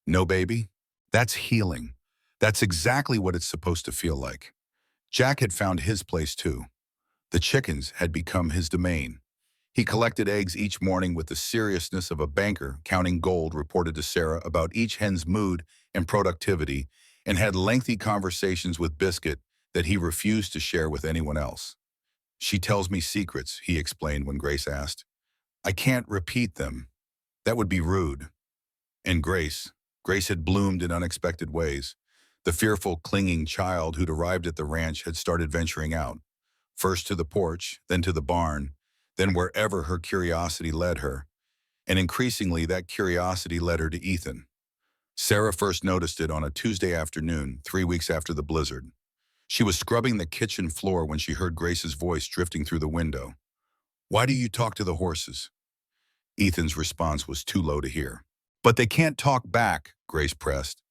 A: No, baby? That's healing. That's exactly what it's supposed to feel like. Jack had found his place too. The chickens had become his domain. He collected eggs each morning with the seriousness of a banker counting gold, reported to Sarah about each hen's mood and productivity, and had lengthy conversations with Biscuit that he refused to share with anyone else. She tells me secrets, he explained when Grace asked. I can't repeat them. That would be rude. And Grace had bloomed in unexpected ways. The fearful, clinging child who'd arrived at the ranch had started venturing out, first to the porch, then to the barn, then wherever her curiosity led her. And increasingly, that curiosity led her to Ethan. Sarah first noticed it on a Tuesday afternoon, 3 weeks after the blizzard. She was scrubbing the kitchen floor when she heard Grace's voice drifting through the window. Why do you talk to the horses? Ethan's response was too low to hear. But they can't talk back, Grace pressed.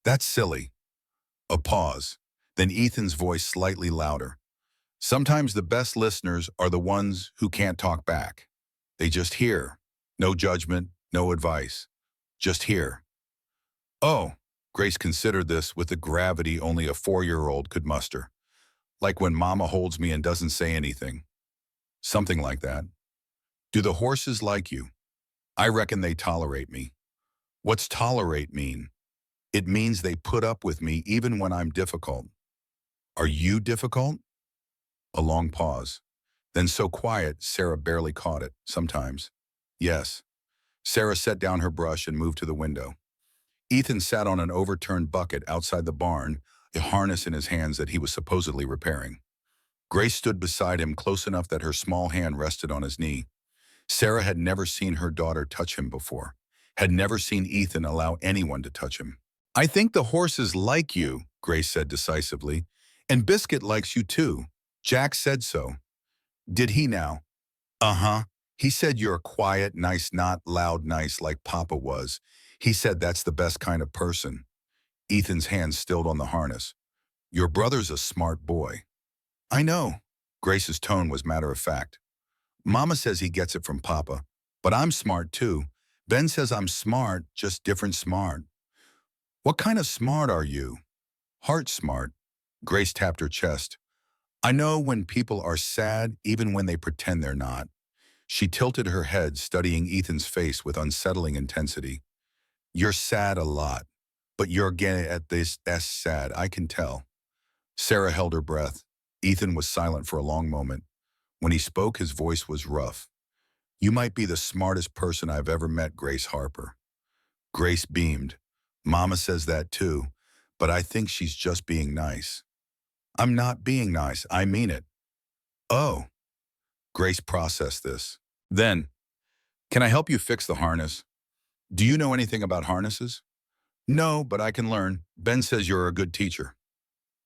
A: That's silly. A pause. Then Ethan's voice slightly louder. Sometimes the best listeners are the ones who can't talk back. They just hear. No judgment, no advice. Just hear. Oh, Grace considered this with the gravity only a 4-year-old could muster. Like when Mama holds me and doesn't say anything. Something like that. Do the horses like you? I reckon they tolerate me. What's tolerate mean? It means they put up with me even when I'm difficult. Are you difficult? A long pause. Then so quiet, Sarah barely caught it, sometimes. Yes. Sarah set down her brush and moved to the window. Ethan sat on an overturned bucket outside the barn, a harness in his hands that he was supposedly repairing. Grace stood beside him close enough that her small hand rested on his knee. Sarah had never seen her daughter touch him before, had never seen Ethan allow anyone to touch him. I think the horses like you, Grace said decisively, and Biscuit likes you too. Jack said so. Did he now? Uh-huh. He said you're quiet, nice, not loud, nice like Papa was. He said that's the best kind of person. Ethan's hand stilled on the harness. Your brother's a smart boy. I know. Grace's tone was matter of fact. Mama says he gets it from Papa, but I'm smart too. Ben says I'm smart, just different smart. What kind of smart are you? Heart smart. Grace tapped her chest. I know when people are sad, even when they pretend they're not. She tilted her head, studying Ethan's face with unsettling intensity. You're sad a lot, but you're getting at this, that's sad, I can tell. Sarah held her breath. Ethan was silent for a long moment. When he spoke, his voice was rough. You might be the smartest person I've ever met, Grace Harper. Grace beamed. Mama says that too, but I think she's just being nice. I'm not being nice, I mean it. Oh. Grace processed this. Then, can I help you fix the harness? Do you know anything about harnesses? No, but I can learn. Ben says you're a good teacher.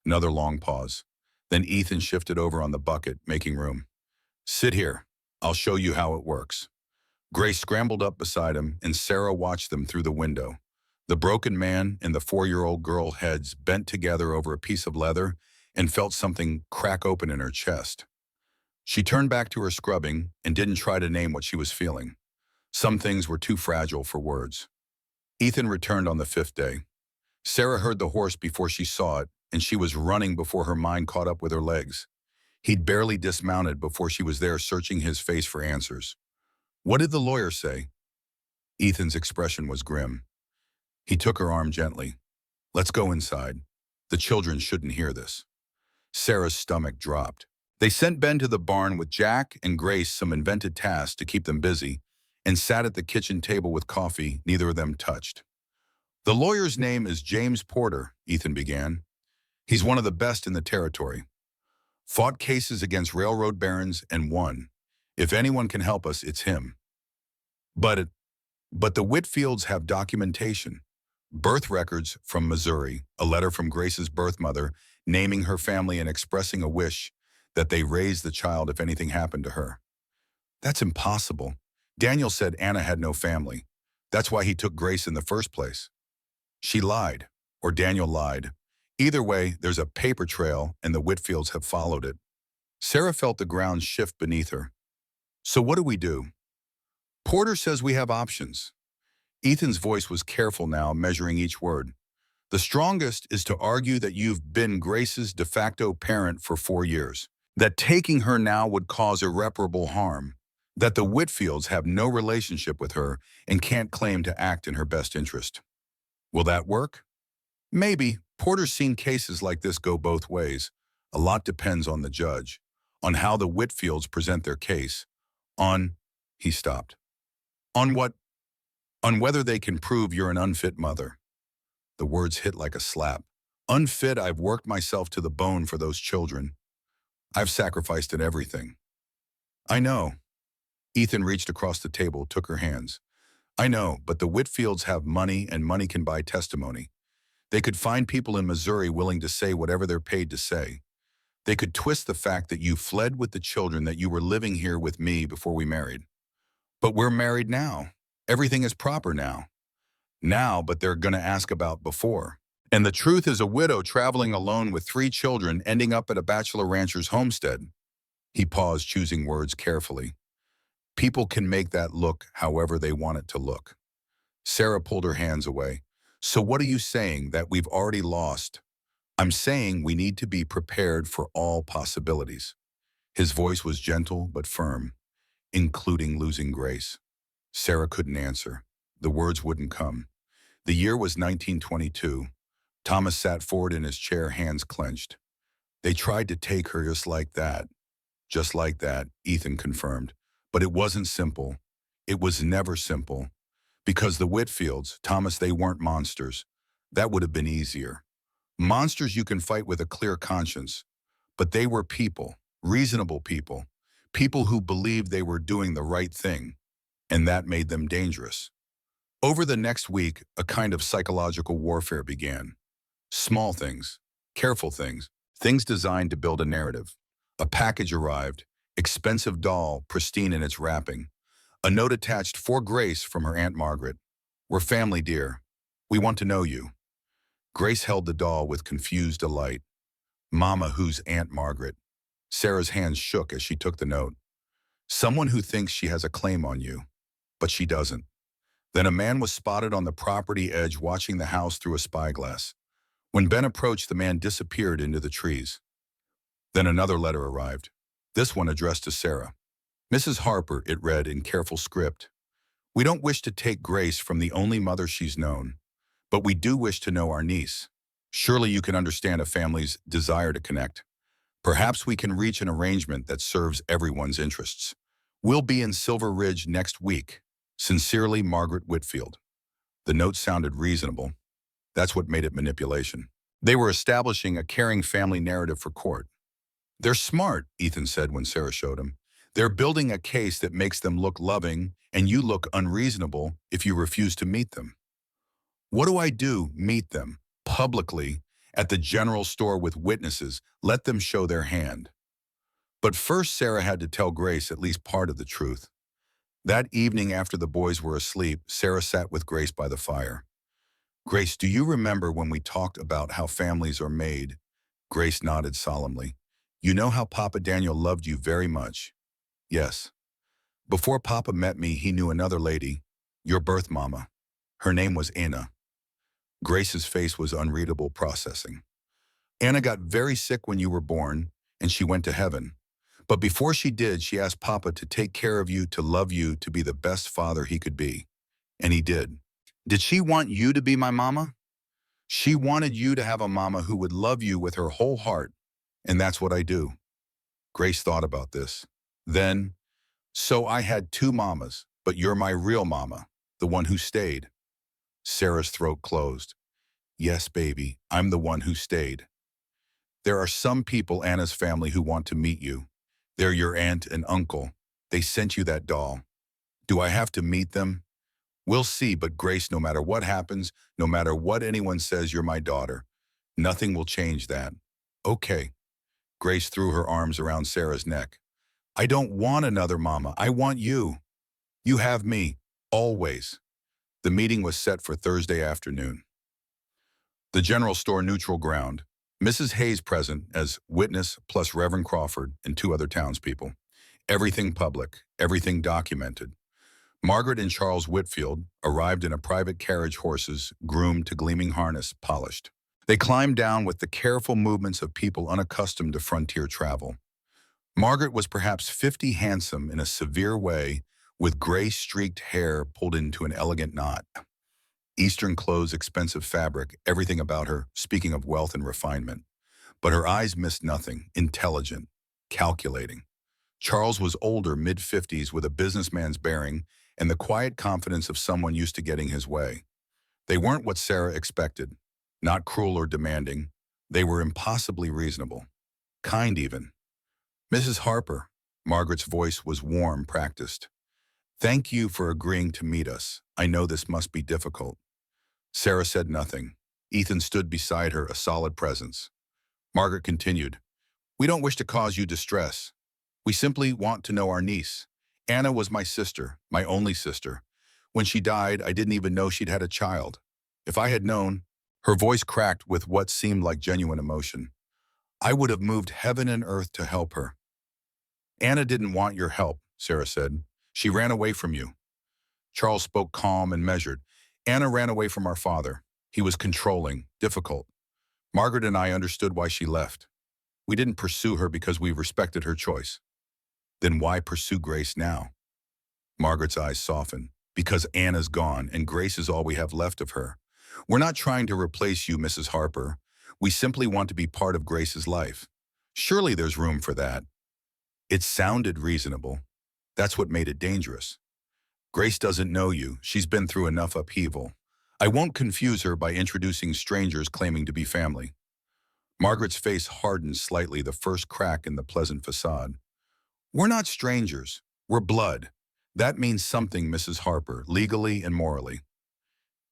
A: Another long pause. Then Ethan shifted over on the bucket, making room. Sit here. I'll show you how it works. Grace scrambled up beside him, and Sarah watched them through the window. The broken man and the 4-year-old girl heads bent together over a piece of leather and felt something crack open in her chest. She turned back to her scrubbing and didn't try to name what she was feeling. Some things were too fragile for words. Ethan returned on the 5th day. Sarah heard the horse before she saw it, and she was running before her mind caught up with her legs. He'd barely dismounted before she was there searching his face for answers. What did the lawyer say? Ethan's expression was grim. He took her arm gently. Let's go inside. The children shouldn't hear this. Sarah's stomach dropped. They sent Ben to the barn with Jack and Grace some invented tasks to keep them busy, and sat at the kitchen table with coffee neither of them touched. The lawyer's name is James Porter, Ethan began. He's one of the best in the territory. Fought cases against railroad barons and won. If anyone can help us, it's him. But the Whitfields have documentation. Birth records from Missouri, a letter from Grace's birth mother naming her family and expressing a wish that they raise the child if anything happened to her. That's impossible. Daniel said Anna had no family. That's why he took Grace in the first place. She lied, or Daniel lied. Either way, there's a paper trail and the Whitfields have followed it. Sarah felt the ground shift beneath her. So what do we do? Porter says we have options. Ethan's voice was careful now, measuring each word. The strongest is to argue that you've been Grace's de facto parent for 4 years, that taking her now would cause irreparable harm, that the Whitfields have no relationship with her and can't claim to act in her best interest. Will that work? Maybe. Porter's seen cases like this go both ways. A lot depends on the judge, on how the Whitfields present their case, on, he stopped. On what? On whether they can prove you're an unfit mother. The words hit like a slap. Unfit, I've worked myself to the bone for those children. I've sacrificed in everything. I know. Ethan reached across the table, took her hands. I know, but the Whitfields have money and money can buy testimony. They could find people in Missouri willing to say whatever they're paid to say. They could twist the fact that you fled with the children, that you were living here with me before we married. But we're married now. Everything is proper now. Now, but they're going to ask about before. And the truth is a widow traveling alone with 3 children ending up at a bachelor rancher's homestead. He paused, choosing words carefully. People can make that look however they want it to look. Sarah pulled her hands away. So what are you saying, that we've already lost? I'm saying we need to be prepared for all possibilities. His voice was gentle but firm, including losing Grace. Sarah couldn't answer. The words wouldn't come. The year was 1922. Thomas sat forward in his chair, hands clenched. They tried to take her just like that. Just like that, Ethan confirmed. But it wasn't simple. It was never simple. Because the Whitfields, Thomas, they weren't monsters. That would have been easier. Monsters you can fight with a clear conscience. But they were people, reasonable people. People who believed they were doing the right thing. And that made them dangerous. Over the next week, a kind of psychological warfare began. Small things, careful things, things designed to build a narrative. A package arrived, expensive doll, pristine in its wrapping. A note attached for Grace from her Aunt Margaret. We're family, dear. We want to know you. Grace held the doll with confused delight. Mama, who's Aunt Margaret? Sarah's hands shook as she took the note. Someone who thinks she has a claim on you, but she doesn't. Then a man was spotted on the property edge watching the house through a spyglass. When Ben approached, the man disappeared into the trees. Then another letter arrived, this one addressed to Sarah. Mrs. Harper, it read in careful script. We don't wish to take Grace from the only mother she's known, but we do wish to know our niece. Surely you can understand a family's desire to connect. Perhaps we can reach an arrangement that serves everyone's interests. We'll be in Silver Ridge next week. Sincerely, Margaret Whitfield. The note sounded reasonable. That's what made it manipulation. They were establishing a caring family narrative for court. They're smart, Ethan said when Sarah showed him. They're building a case that makes them look loving, and you look unreasonable if you refuse to meet them. What do I do? Meet them, publicly, at the general store with witnesses, let them show their hand. But first Sarah had to tell Grace at least part of the truth. That evening after the boys were asleep, Sarah sat with Grace by the fire. Grace, do you remember when we talked about how families are made? Grace nodded solemnly. You know how Papa Daniel loved you very much. Yes. Before Papa met me, he knew another lady, your birth mama. Her name was Anna. Grace's face was unreadable, processing. Anna got very sick when you were born, and she went to heaven. But before she did, she asked Papa to take care of you, to love you, to be the best father he could be. And he did. Did she want you to be my mama? She wanted you to have a mama who would love you with her whole heart. And that's what I do. Grace thought about this. Then, so I had 2 mamas, but you're my real mama, the one who stayed. Sarah's throat closed. Yes, baby, I'm the one who stayed. There are some people, Anna's family, who want to meet you. They're your aunt and uncle. They sent you that doll. Do I have to meet them? We'll see, but Grace, no matter what happens, no matter what anyone says, you're my daughter. Nothing will change that. Okay. Grace threw her arms around Sarah's neck. I don't want another mama. I want you. You have me, always. The meeting was set for Thursday afternoon. The general store, neutral ground. Mrs. Hayes present as witness plus Reverend Crawford and two other townspeople. Everything public, everything documented. Margaret and Charles Whitfield arrived in a private carriage, horses groomed to gleaming harness, polished. They climbed down with the careful movements of people unaccustomed to frontier travel. Margaret was perhaps 50, handsome in a severe way, with gray-streaked hair pulled into an elegant knot. Eastern clothes, expensive fabric, everything about her, speaking of wealth and refinement. But her eyes missed nothing, intelligent, calculating. Charles was older, mid-50s, with a businessman's bearing and the quiet confidence of someone used to getting his way. They weren't what Sarah expected, not cruel or demanding. They were impossibly reasonable, kind even. Mrs. Harper, Margaret's voice was warm, practiced. Thank you for agreeing to meet us. I know this must be difficult. Sarah said nothing. Ethan stood beside her, a solid presence. Margaret continued, We don't wish to cause you distress. We simply want to know our niece. Anna was my sister, my only sister. When she died, I didn't even know she'd had a child. If I had known, her voice cracked with what seemed like genuine emotion, I would have moved heaven and earth to help her. Anna didn't want your help, Sarah said. She ran away from you. Charles spoke calm and measured. Anna ran away from our father. He was controlling, difficult. Margaret and I understood why she left. We didn't pursue her because we respected her choice. Then why pursue Grace now? Margaret's eyes softened. Because Anna's gone and Grace is all we have left of her. We're not trying to replace you, Mrs. Harper. We simply want to be part of Grace's life. Surely there's room for that. It sounded reasonable. That's what made it dangerous. Grace doesn't know you. She's been through enough upheaval. I won't confuse her by introducing strangers claiming to be family. Margaret's face hardened slightly, the first crack in the pleasant facade. We're not strangers. We're blood. That means something, Mrs. Harper, legally and morally.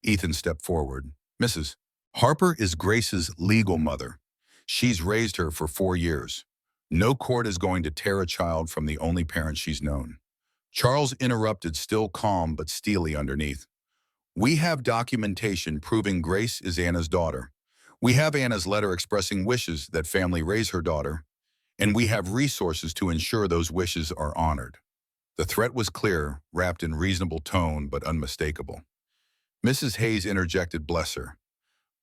A: Ethan stepped forward. Mrs. Harper is Grace's legal mother. She's raised her for 4 years. No court is going to tear a child from the only parent she's known. Charles interrupted, still calm but steely underneath. We have documentation proving Grace is Anna's daughter. We have Anna's letter expressing wishes that family raise her daughter, and we have resources to ensure those wishes are honored. The threat was clear, wrapped in reasonable tone, but unmistakable. Mrs. Hayes interjected, bless her.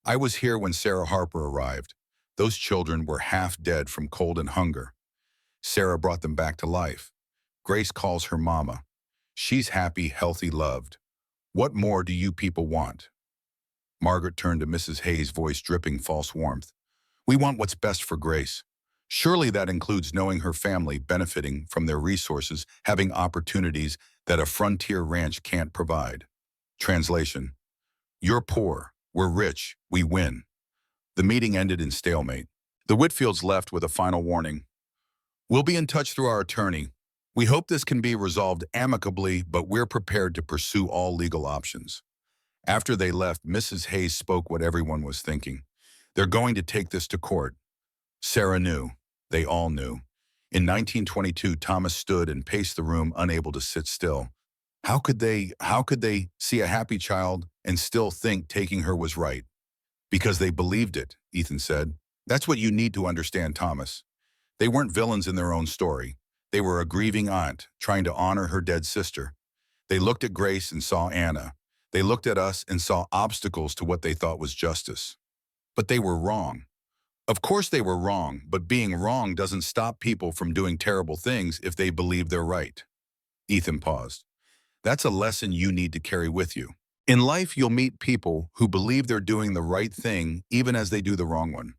A: I was here when Sarah Harper arrived. Those children were half dead from cold and hunger. Sarah brought them back to life. Grace calls her mama. She's happy, healthy, loved. What more do you people want? Margaret turned to Mrs. Hayes, voice dripping false warmth. We want what's best for Grace. Surely that includes knowing her family, benefiting from their resources, having opportunities that a frontier ranch can't provide. Translation. You're poor. We're rich. We win. The meeting ended in stalemate. The Whitfields left with a final warning. We'll be in touch through our attorney. We hope this can be resolved amicably, but we're prepared to pursue all legal options. After they left, Mrs. Hayes spoke what everyone was thinking. They're going to take this to court. Sarah knew. They all knew. In 1922, Thomas stood and paced the room, unable to sit still. How could they see a happy child and still think taking her was right? Because they believed it, Ethan said. That's what you need to understand, Thomas. They weren't villains in their own story. They were a grieving aunt, trying to honor her dead sister. They looked at Grace and saw Anna. They looked at us and saw obstacles to what they thought was justice. But they were wrong. Of course they were wrong, but being wrong doesn't stop people from doing terrible things if they believe they're right. Ethan paused. That's a lesson you need to carry with you. In life, you'll meet people who believe they're doing the right thing even as they do the wrong one.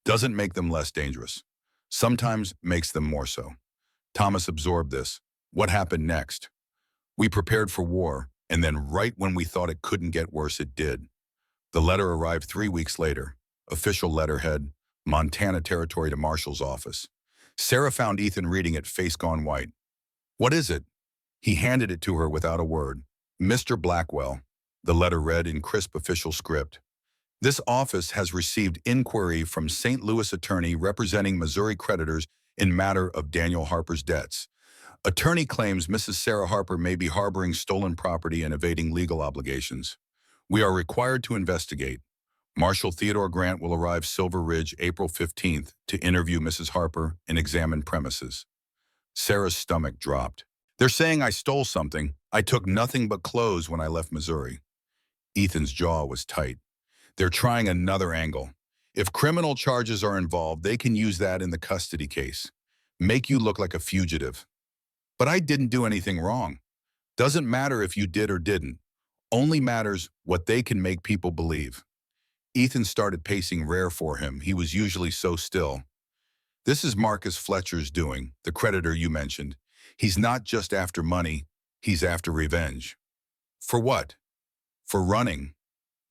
A: Doesn't make them less dangerous. Sometimes makes them more so. Thomas absorbed this. What happened next? We prepared for war, and then right when we thought it couldn't get worse, it did. The letter arrived 3 weeks later. Official letterhead, Montana Territory to Marshal's office. Sarah found Ethan reading it, face gone white. What is it? He handed it to her without a word. Mr. Blackwell, the letter read in crisp official script. This office has received inquiry from St. Louis attorney representing Missouri creditors in matter of Daniel Harper's debts. Attorney claims Mrs. Sarah Harper may be harboring stolen property and evading legal obligations. We are required to investigate. Marshal Theodore Grant will arrive Silver Ridge April 15th to interview Mrs. Harper and examine premises. Sarah's stomach dropped. They're saying I stole something. I took nothing but clothes when I left Missouri. Ethan's jaw was tight. They're trying another angle. If criminal charges are involved, they can use that in the custody case. Make you look like a fugitive. But I didn't do anything wrong. Doesn't matter if you did or didn't. Only matters what they can make people believe. Ethan started pacing, rare for him. He was usually so still. This is Marcus Fletcher's doing, the creditor you mentioned. He's not just after money, he's after revenge. For what? For running.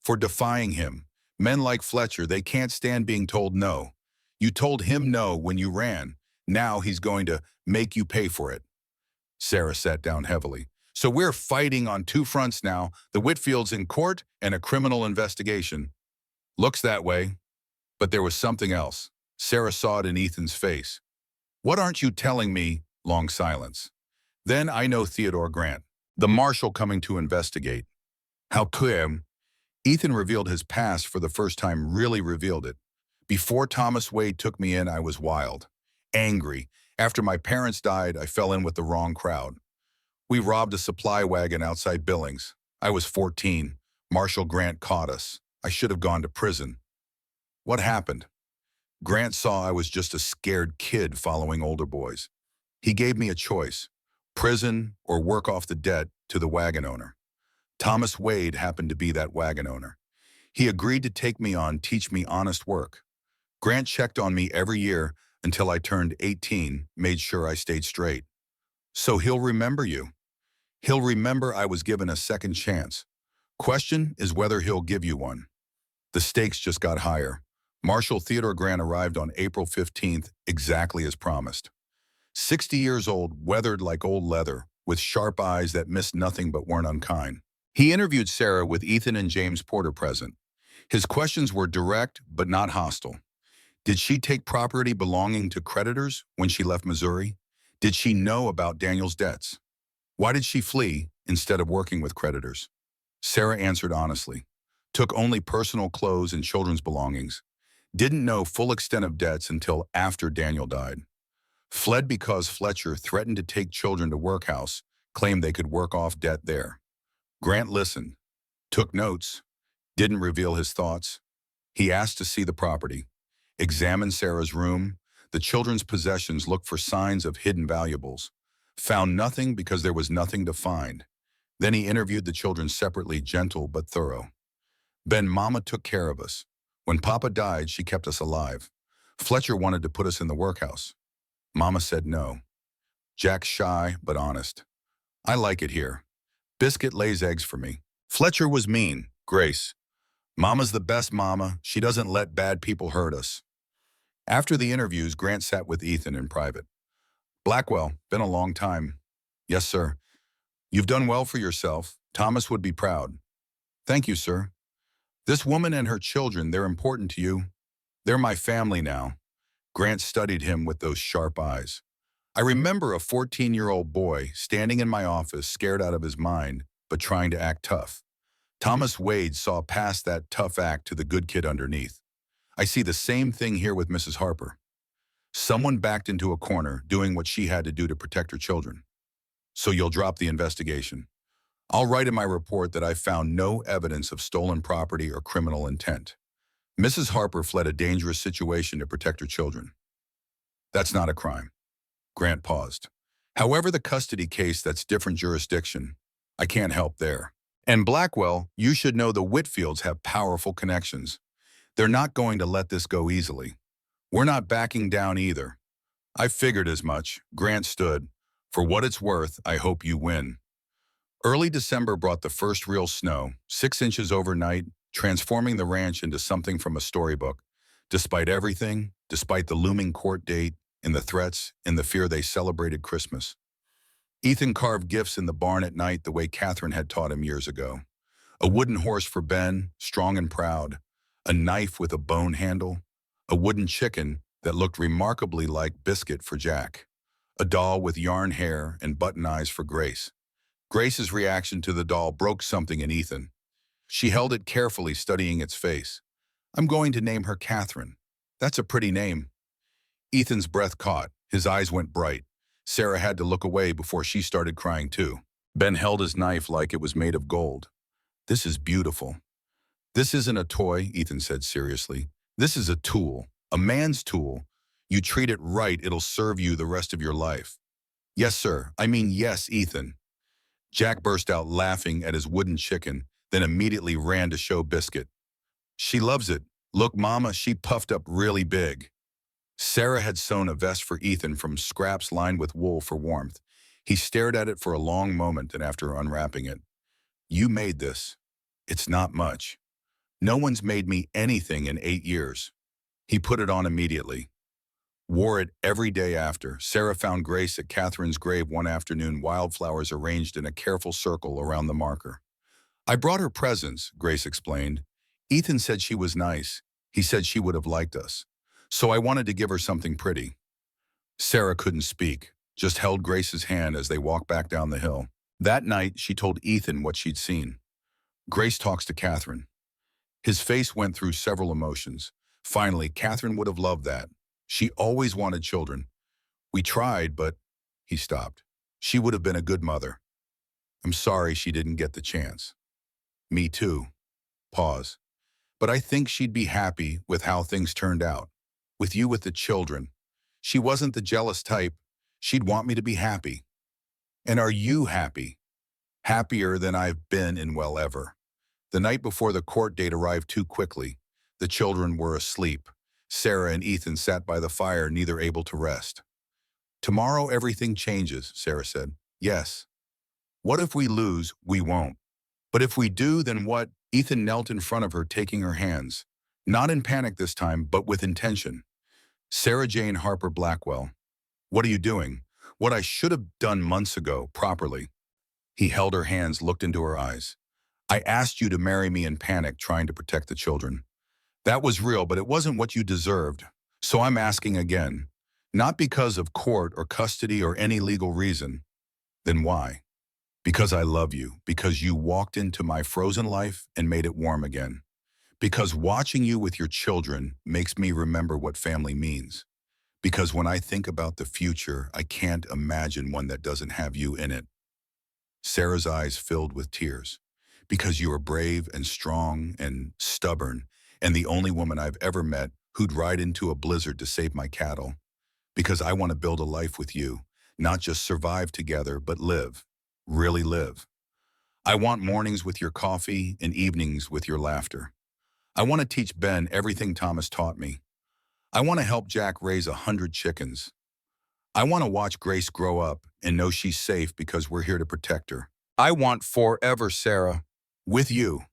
A: For defying him. Men like Fletcher, they can't stand being told no. You told him no when you ran. Now he's going to make you pay for it. Sarah sat down heavily. So we're fighting on two fronts now, the Whitfields in court and a criminal investigation. Looks that way. But there was something else. Sarah saw it in Ethan's face. What aren't you telling me? Long silence. Then I know Theodore Grant, the marshal coming to investigate. How could Ethan revealed his past for the first time, really revealed it. Before Thomas Wade took me in, I was wild, angry. After my parents died, I fell in with the wrong crowd. We robbed a supply wagon outside Billings. I was 14. Marshal Grant caught us. I should have gone to prison. What happened? Grant saw I was just a scared kid following older boys. He gave me a choice, prison or work off the debt to the wagon owner. Thomas Wade happened to be that wagon owner. He agreed to take me on, teach me honest work. Grant checked on me every year until I turned 18, made sure I stayed straight. So he'll remember you. He'll remember I was given a second chance. Question is whether he'll give you one. The stakes just got higher. Marshal Theodore Grant arrived on April 15th, exactly as promised. 60 years old, weathered like old leather, with sharp eyes that missed nothing but weren't unkind. He interviewed Sarah with Ethan and James Porter present. His questions were direct but not hostile. Did she take property belonging to creditors when she left Missouri? Did she know about Daniel's debts? Why did she flee instead of working with creditors? Sarah answered honestly. Took only personal clothes and children's belongings. Didn't know full extent of debts until after Daniel died. Fled because Fletcher threatened to take children to workhouse, claimed they could work off debt there. Grant listened, took notes, didn't reveal his thoughts. He asked to see the property, examined Sarah's room, the children's possessions, looked for signs of hidden valuables. Found nothing because there was nothing to find. Then he interviewed the children separately, gentle but thorough. Ben, Mama took care of us. When Papa died, she kept us alive. Fletcher wanted to put us in the workhouse. Mama said no. Jack's shy but honest. I like it here. Biscuit lays eggs for me. Fletcher was mean, Grace. Mama's the best mama. She doesn't let bad people hurt us. After the interviews, Grant sat with Ethan in private. Blackwell, been a long time. Yes, sir. You've done well for yourself. Thomas would be proud. Thank you, sir. This woman and her children, they're important to you. They're my family now. Grant studied him with those sharp eyes. I remember a 14-year-old boy standing in my office, scared out of his mind, but trying to act tough. Thomas Wade saw past that tough act to the good kid underneath. I see the same thing here with Mrs. Harper. Someone backed into a corner, doing what she had to do to protect her children. So you'll drop the investigation. I'll write in my report that I found no evidence of stolen property or criminal intent. Mrs. Harper fled a dangerous situation to protect her children. That's not a crime. Grant paused. However, the custody case, that's different jurisdiction. I can't help there. And Blackwell, you should know the Whitfields have powerful connections. They're not going to let this go easily. We're not backing down either. I figured as much. Grant stood. For what it's worth, I hope you win. Early December brought the first real snow, 6 inches overnight, transforming the ranch into something from a storybook. Despite everything, despite the looming court date, and the threats, and the fear, they celebrated Christmas. Ethan carved gifts in the barn at night the way Catherine had taught him years ago. A wooden horse for Ben, strong and proud. A knife with a bone handle. A wooden chicken that looked remarkably like Biscuit for Jack. A doll with yarn hair and button eyes for Grace. Grace's reaction to the doll broke something in Ethan. She held it carefully, studying its face. I'm going to name her Catherine. That's a pretty name. Ethan's breath caught. His eyes went bright. Sarah had to look away before she started crying too. Ben held his knife like it was made of gold. This is beautiful. This isn't a toy, Ethan said seriously. This is a tool, a man's tool. You treat it right, it'll serve you the rest of your life. Yes, sir. I mean, yes, Ethan. Jack burst out laughing at his wooden chicken, then immediately ran to show Biscuit. She loves it. Look, Mama, she puffed up really big. Sarah had sewn a vest for Ethan from scraps lined with wool for warmth. He stared at it for a long moment, and after unwrapping it, "You made this. It's not much. No one's made me anything in 8 years." He put it on immediately. Wore it every day after. Sarah found Grace at Catherine's grave one afternoon, wildflowers arranged in a careful circle around the marker. "I brought her presents," Grace explained. "Ethan said she was nice. He said she would have liked us. So I wanted to give her something pretty." Sarah couldn't speak, just held Grace's hand as they walked back down the hill. That night, she told Ethan what she'd seen. Grace talks to Catherine. His face went through several emotions. Finally, Catherine would have loved that. She always wanted children. "We tried, but—" He stopped. "She would have been a good mother. I'm sorry she didn't get the chance." "Me too." Pause. "But I think she'd be happy with how things turned out. With you with the children. She wasn't the jealous type. She'd want me to be happy." "And are you happy?" "Happier than I've been in well ever." The night before the court date arrived too quickly. The children were asleep. Sarah and Ethan sat by the fire, neither able to rest. "Tomorrow everything changes," Sarah said. "Yes. What if we lose? We won't. But if we do, then what?" Ethan knelt in front of her, taking her hands. Not in panic this time, but with intention. "Sarah Jane Harper Blackwell, what are you doing? What I should have done months ago, properly." He held her hands, looked into her eyes. "I asked you to marry me in panic, trying to protect the children. That was real, but it wasn't what you deserved. So I'm asking again. Not because of court or custody or any legal reason. Then why? Because I love you. Because you walked into my frozen life and made it warm again. Because watching you with your children makes me remember what family means. Because when I think about the future, I can't imagine one that doesn't have you in it." Sarah's eyes filled with tears. "Because you are brave and strong and stubborn, and the only woman I've ever met who'd ride into a blizzard to save my cattle. Because I want to build a life with you, not just survive together, but live, really live. I want mornings with your coffee and evenings with your laughter. I want to teach Ben everything Thomas taught me. I want to help Jack raise 100 chickens. I want to watch Grace grow up and know she's safe because we're here to protect her. I want forever, Sarah. With you."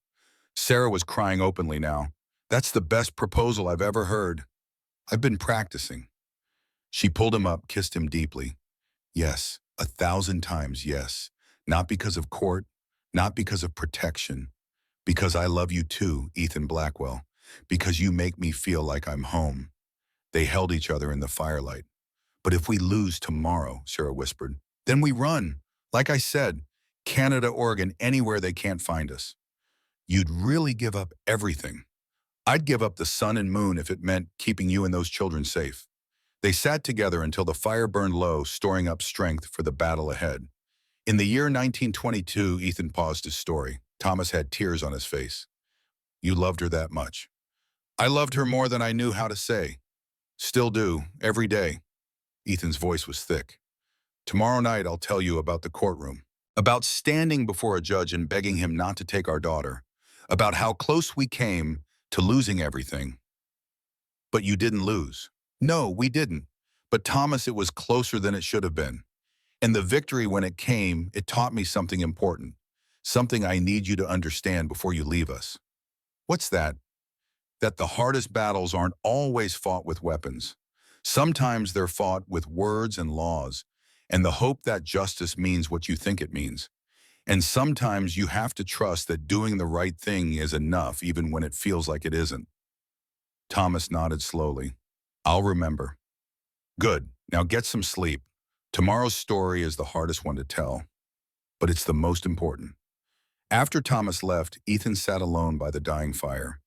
A: Sarah was crying openly now. "That's the best proposal I've ever heard. I've been practicing." She pulled him up, kissed him deeply. "Yes, 1,000 times yes. Not because of court, not because of protection. Because I love you too, Ethan Blackwell. Because you make me feel like I'm home." They held each other in the firelight. "But if we lose tomorrow," Sarah whispered, "then we run. Like I said, Canada, Oregon, anywhere they can't find us." "You'd really give up everything." "I'd give up the sun and moon if it meant keeping you and those children safe." They sat together until the fire burned low, storing up strength for the battle ahead. In the year 1922, Ethan paused his story. Thomas had tears on his face. "You loved her that much." "I loved her more than I knew how to say. Still do, every day." Ethan's voice was thick. "Tomorrow night I'll tell you about the courtroom. About standing before a judge and begging him not to take our daughter. About how close we came to losing everything. But you didn't lose." "No, we didn't. But Thomas, it was closer than it should have been. And the victory, when it came, it taught me something important. Something I need you to understand before you leave us." "What's that?" "That the hardest battles aren't always fought with weapons. Sometimes they're fought with words and laws, and the hope that justice means what you think it means. And sometimes you have to trust that doing the right thing is enough even when it feels like it isn't." Thomas nodded slowly. "I'll remember." "Good. Now get some sleep. Tomorrow's story is the hardest one to tell, but it's the most important." After Thomas left, Ethan sat alone by the dying fire.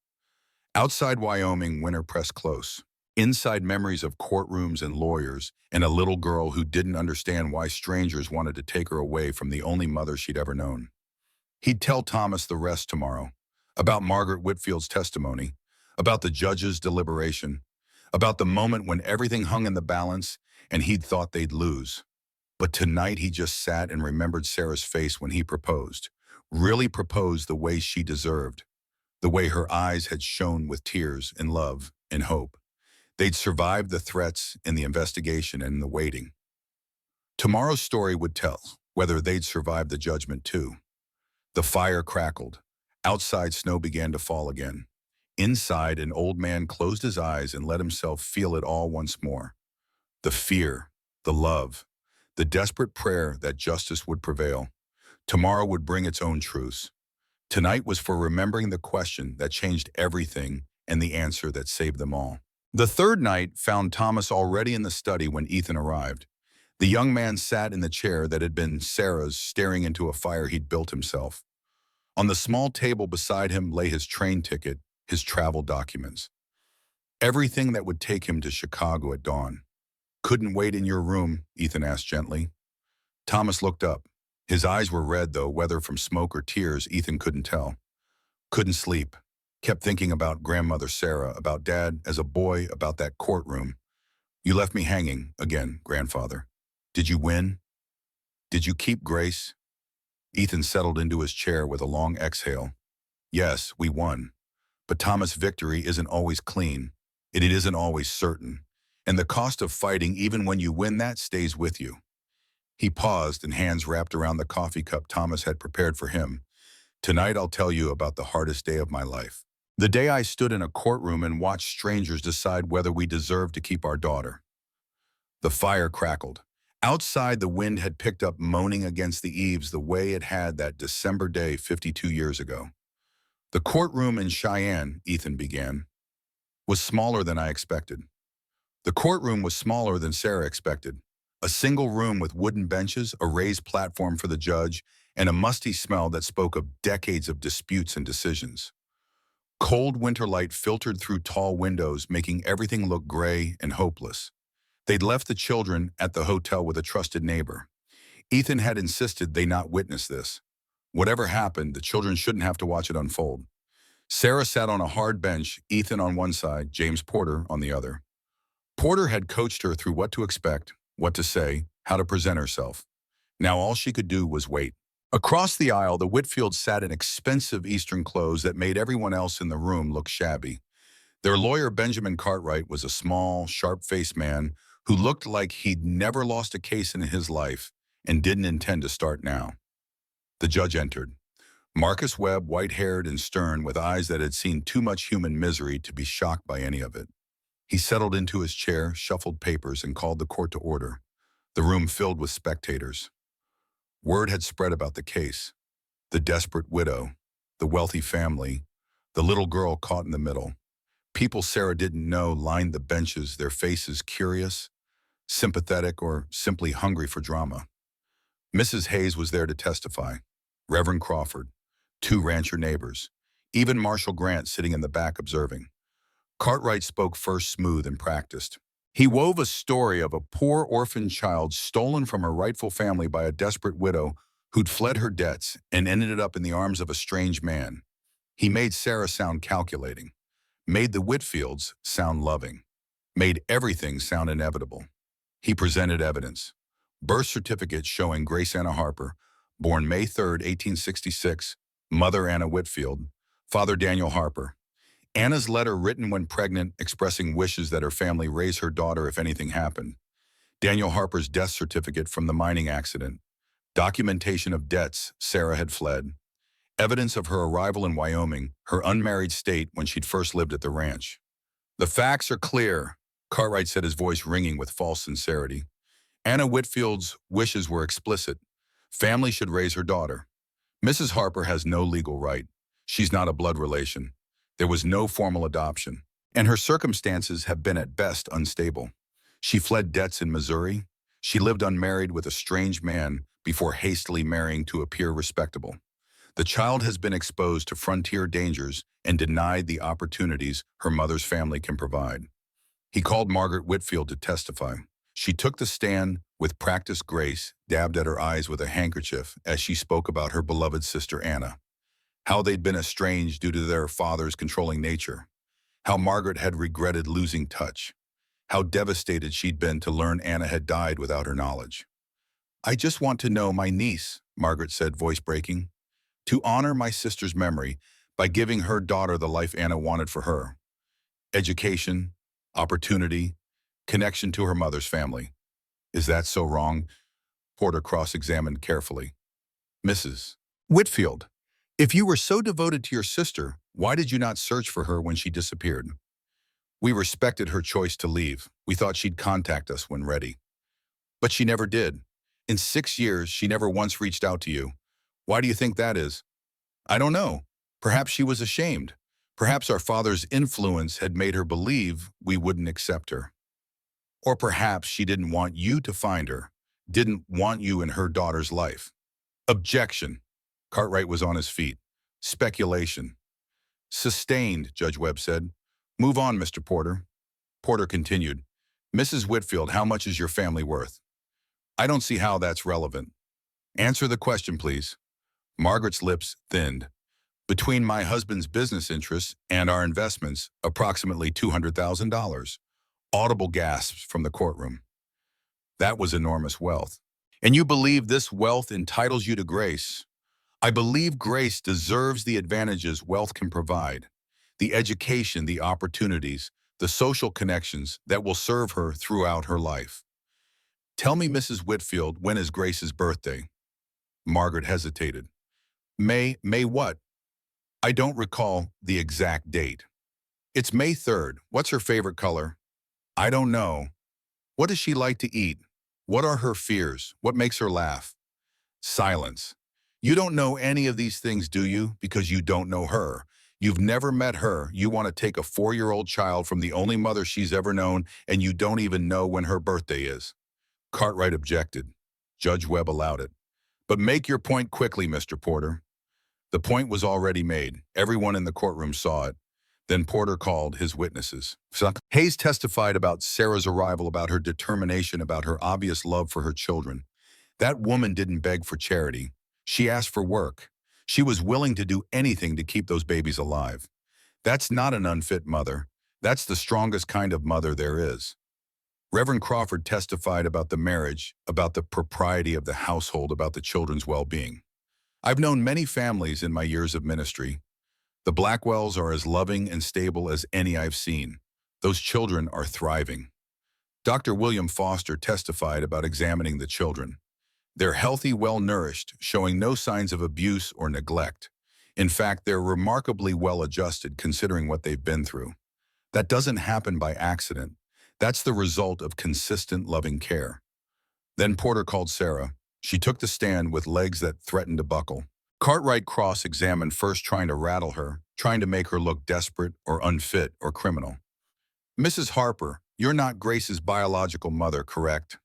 A: Outside Wyoming, winter pressed close. Inside, memories of courtrooms and lawyers, and a little girl who didn't understand why strangers wanted to take her away from the only mother she'd ever known. He'd tell Thomas the rest tomorrow, about Margaret Whitfield's testimony, about the judge's deliberation, about the moment when everything hung in the balance and he'd thought they'd lose. But tonight he just sat and remembered Sarah's face when he proposed, really proposed the way she deserved, the way her eyes had shone with tears and love and hope. They'd survived the threats and the investigation and the waiting. Tomorrow's story would tell whether they'd survived the judgment too. The fire crackled. Outside, snow began to fall again. Inside, an old man closed his eyes and let himself feel it all once more. The fear, the love, the desperate prayer that justice would prevail. Tomorrow would bring its own truths. Tonight was for remembering the question that changed everything and the answer that saved them all. The third night found Thomas already in the study when Ethan arrived. The young man sat in the chair that had been Sarah's, staring into a fire he'd built himself. On the small table beside him lay his train ticket, his travel documents. Everything that would take him to Chicago at dawn. "Couldn't wait in your room?" Ethan asked gently. Thomas looked up. His eyes were red, though, whether from smoke or tears, Ethan couldn't tell. "Couldn't sleep. Kept thinking about grandmother Sarah, about Dad as a boy, about that courtroom. You left me hanging again, grandfather. Did you win? Did you keep Grace?" Ethan settled into his chair with a long exhale. "Yes, we won. But Thomas, victory isn't always clean. It isn't always certain. And the cost of fighting, even when you win, that stays with you." He paused, and hands wrapped around the coffee cup Thomas had prepared for him. "Tonight I'll tell you about the hardest day of my life. The day I stood in a courtroom and watched strangers decide whether we deserved to keep our daughter." The fire crackled. Outside, the wind had picked up, moaning against the eaves the way it had that December day 52 years ago. "The courtroom in Cheyenne," Ethan began, "was smaller than I expected. The courtroom was smaller than Sarah expected. A single room with wooden benches, a raised platform for the judge, and a musty smell that spoke of decades of disputes and decisions. Cold winter light filtered through tall windows, making everything look gray and hopeless. They'd left the children at the hotel with a trusted neighbor. Ethan had insisted they not witness this. Whatever happened, the children shouldn't have to watch it unfold. Sarah sat on a hard bench, Ethan on one side, James Porter on the other. Porter had coached her through what to expect, what to say, how to present herself. Now all she could do was wait. Across the aisle, the Whitfields sat in expensive Eastern clothes that made everyone else in the room look shabby. Their lawyer, Benjamin Cartwright, was a small, sharp-faced man who looked like he'd never lost a case in his life and didn't intend to start now. The judge entered. Marcus Webb, white-haired and stern, with eyes that had seen too much human misery to be shocked by any of it. He settled into his chair, shuffled papers, and called the court to order. The room filled with spectators. Word had spread about the case. The desperate widow, the wealthy family, the little girl caught in the middle. People Sarah didn't know lined the benches, their faces curious, sympathetic, or simply hungry for drama. Mrs. Hayes was there to testify. Reverend Crawford, two rancher neighbors, even Marshall Grant sitting in the back observing. Cartwright spoke first, smooth and practiced. He wove a story of a poor orphan child stolen from her rightful family by a desperate widow who'd fled her debts and ended up in the arms of a strange man. He made Sarah sound calculating, made the Whitfields sound loving, made everything sound inevitable. He presented evidence. Birth certificate showing Grace Anna Harper, born May 3, 1866, mother Anna Whitfield, father Daniel Harper. Anna's letter written when pregnant expressing wishes that her family raise her daughter if anything happened. Daniel Harper's death certificate from the mining accident. Documentation of debts Sarah had fled. Evidence of her arrival in Wyoming, her unmarried state when she'd first lived at the ranch. "The facts are clear," Cartwright said, his voice ringing with false sincerity. "Anna Whitfield's wishes were explicit. Family should raise her daughter. Mrs. Harper has no legal right. She's not a blood relation. There was no formal adoption, and her circumstances have been at best unstable. She fled debts in Missouri. She lived unmarried with a strange man before hastily marrying to appear respectable. The child has been exposed to frontier dangers and denied the opportunities her mother's family can provide. He called Margaret Whitfield to testify. She took the stand with practiced grace, dabbed at her eyes with a handkerchief as she spoke about her beloved sister Anna, how they'd been estranged due to their father's controlling nature, how Margaret had regretted losing touch, how devastated she'd been to learn Anna had died without her knowledge. "I just want to know my niece," Margaret said, voice breaking, "to honor my sister's memory by giving her daughter the life Anna wanted for her. Education, opportunity, connection to her mother's family. Is that so wrong?" Porter cross-examined carefully. "Mrs. Whitfield, if you were so devoted to your sister, why did you not search for her when she disappeared?" "We respected her choice to leave. We thought she'd contact us when ready. But she never did. In 6 years, she never once reached out to you. Why do you think that is?" "I don't know. Perhaps she was ashamed. Perhaps our father's influence had made her believe we wouldn't accept her. Or perhaps she didn't want you to find her, didn't want you in her daughter's life." "Objection." Cartwright was on his feet. "Speculation." "Sustained," Judge Webb said. "Move on, Mr. Porter." Porter continued. "Mrs. Whitfield, how much is your family worth?" "I don't see how that's relevant." "Answer the question, please." Margaret's lips thinned. "Between my husband's business interests and our investments, approximately $200,000. Audible gasps from the courtroom. That was enormous wealth. "And you believe this wealth entitles you to grace?" "I believe grace deserves the advantages wealth can provide, the education, the opportunities, the social connections that will serve her throughout her life." "Tell me, Mrs. Whitfield, when is Grace's birthday?" Margaret hesitated. May what?" "I don't recall the exact date." "It's May 3rd. What's her favorite color?" "I don't know." "What does she like to eat? What are her fears? What makes her laugh?" Silence. "You don't know any of these things, do you? Because you don't know her. You've never met her. You want to take a 4-year-old child from the only mother she's ever known, and you don't even know when her birthday is." Cartwright objected. Judge Webb allowed it. "But make your point quickly, Mr. Porter." The point was already made. Everyone in the courtroom saw it. Then Porter called his witnesses. Hayes testified about Sarah's arrival, about her determination, about her obvious love for her children. That woman didn't beg for charity. She asked for work. She was willing to do anything to keep those babies alive. That's not an unfit mother. That's the strongest kind of mother there is. Reverend Crawford testified about the marriage, about the propriety of the household, about the children's well-being. "I've known many families in my years of ministry. The Blackwells are as loving and stable as any I've seen. Those children are thriving." Dr. William Foster testified about examining the children. "They're healthy, well-nourished, showing no signs of abuse or neglect. In fact, they're remarkably well-adjusted considering what they've been through. That doesn't happen by accident. That's the result of consistent, loving care." Then Porter called Sarah. She took the stand with legs that threatened to buckle. Cartwright cross-examined, first trying to rattle her, trying to make her look desperate or unfit or criminal. "Mrs. Harper, you're not Grace's biological mother, correct?"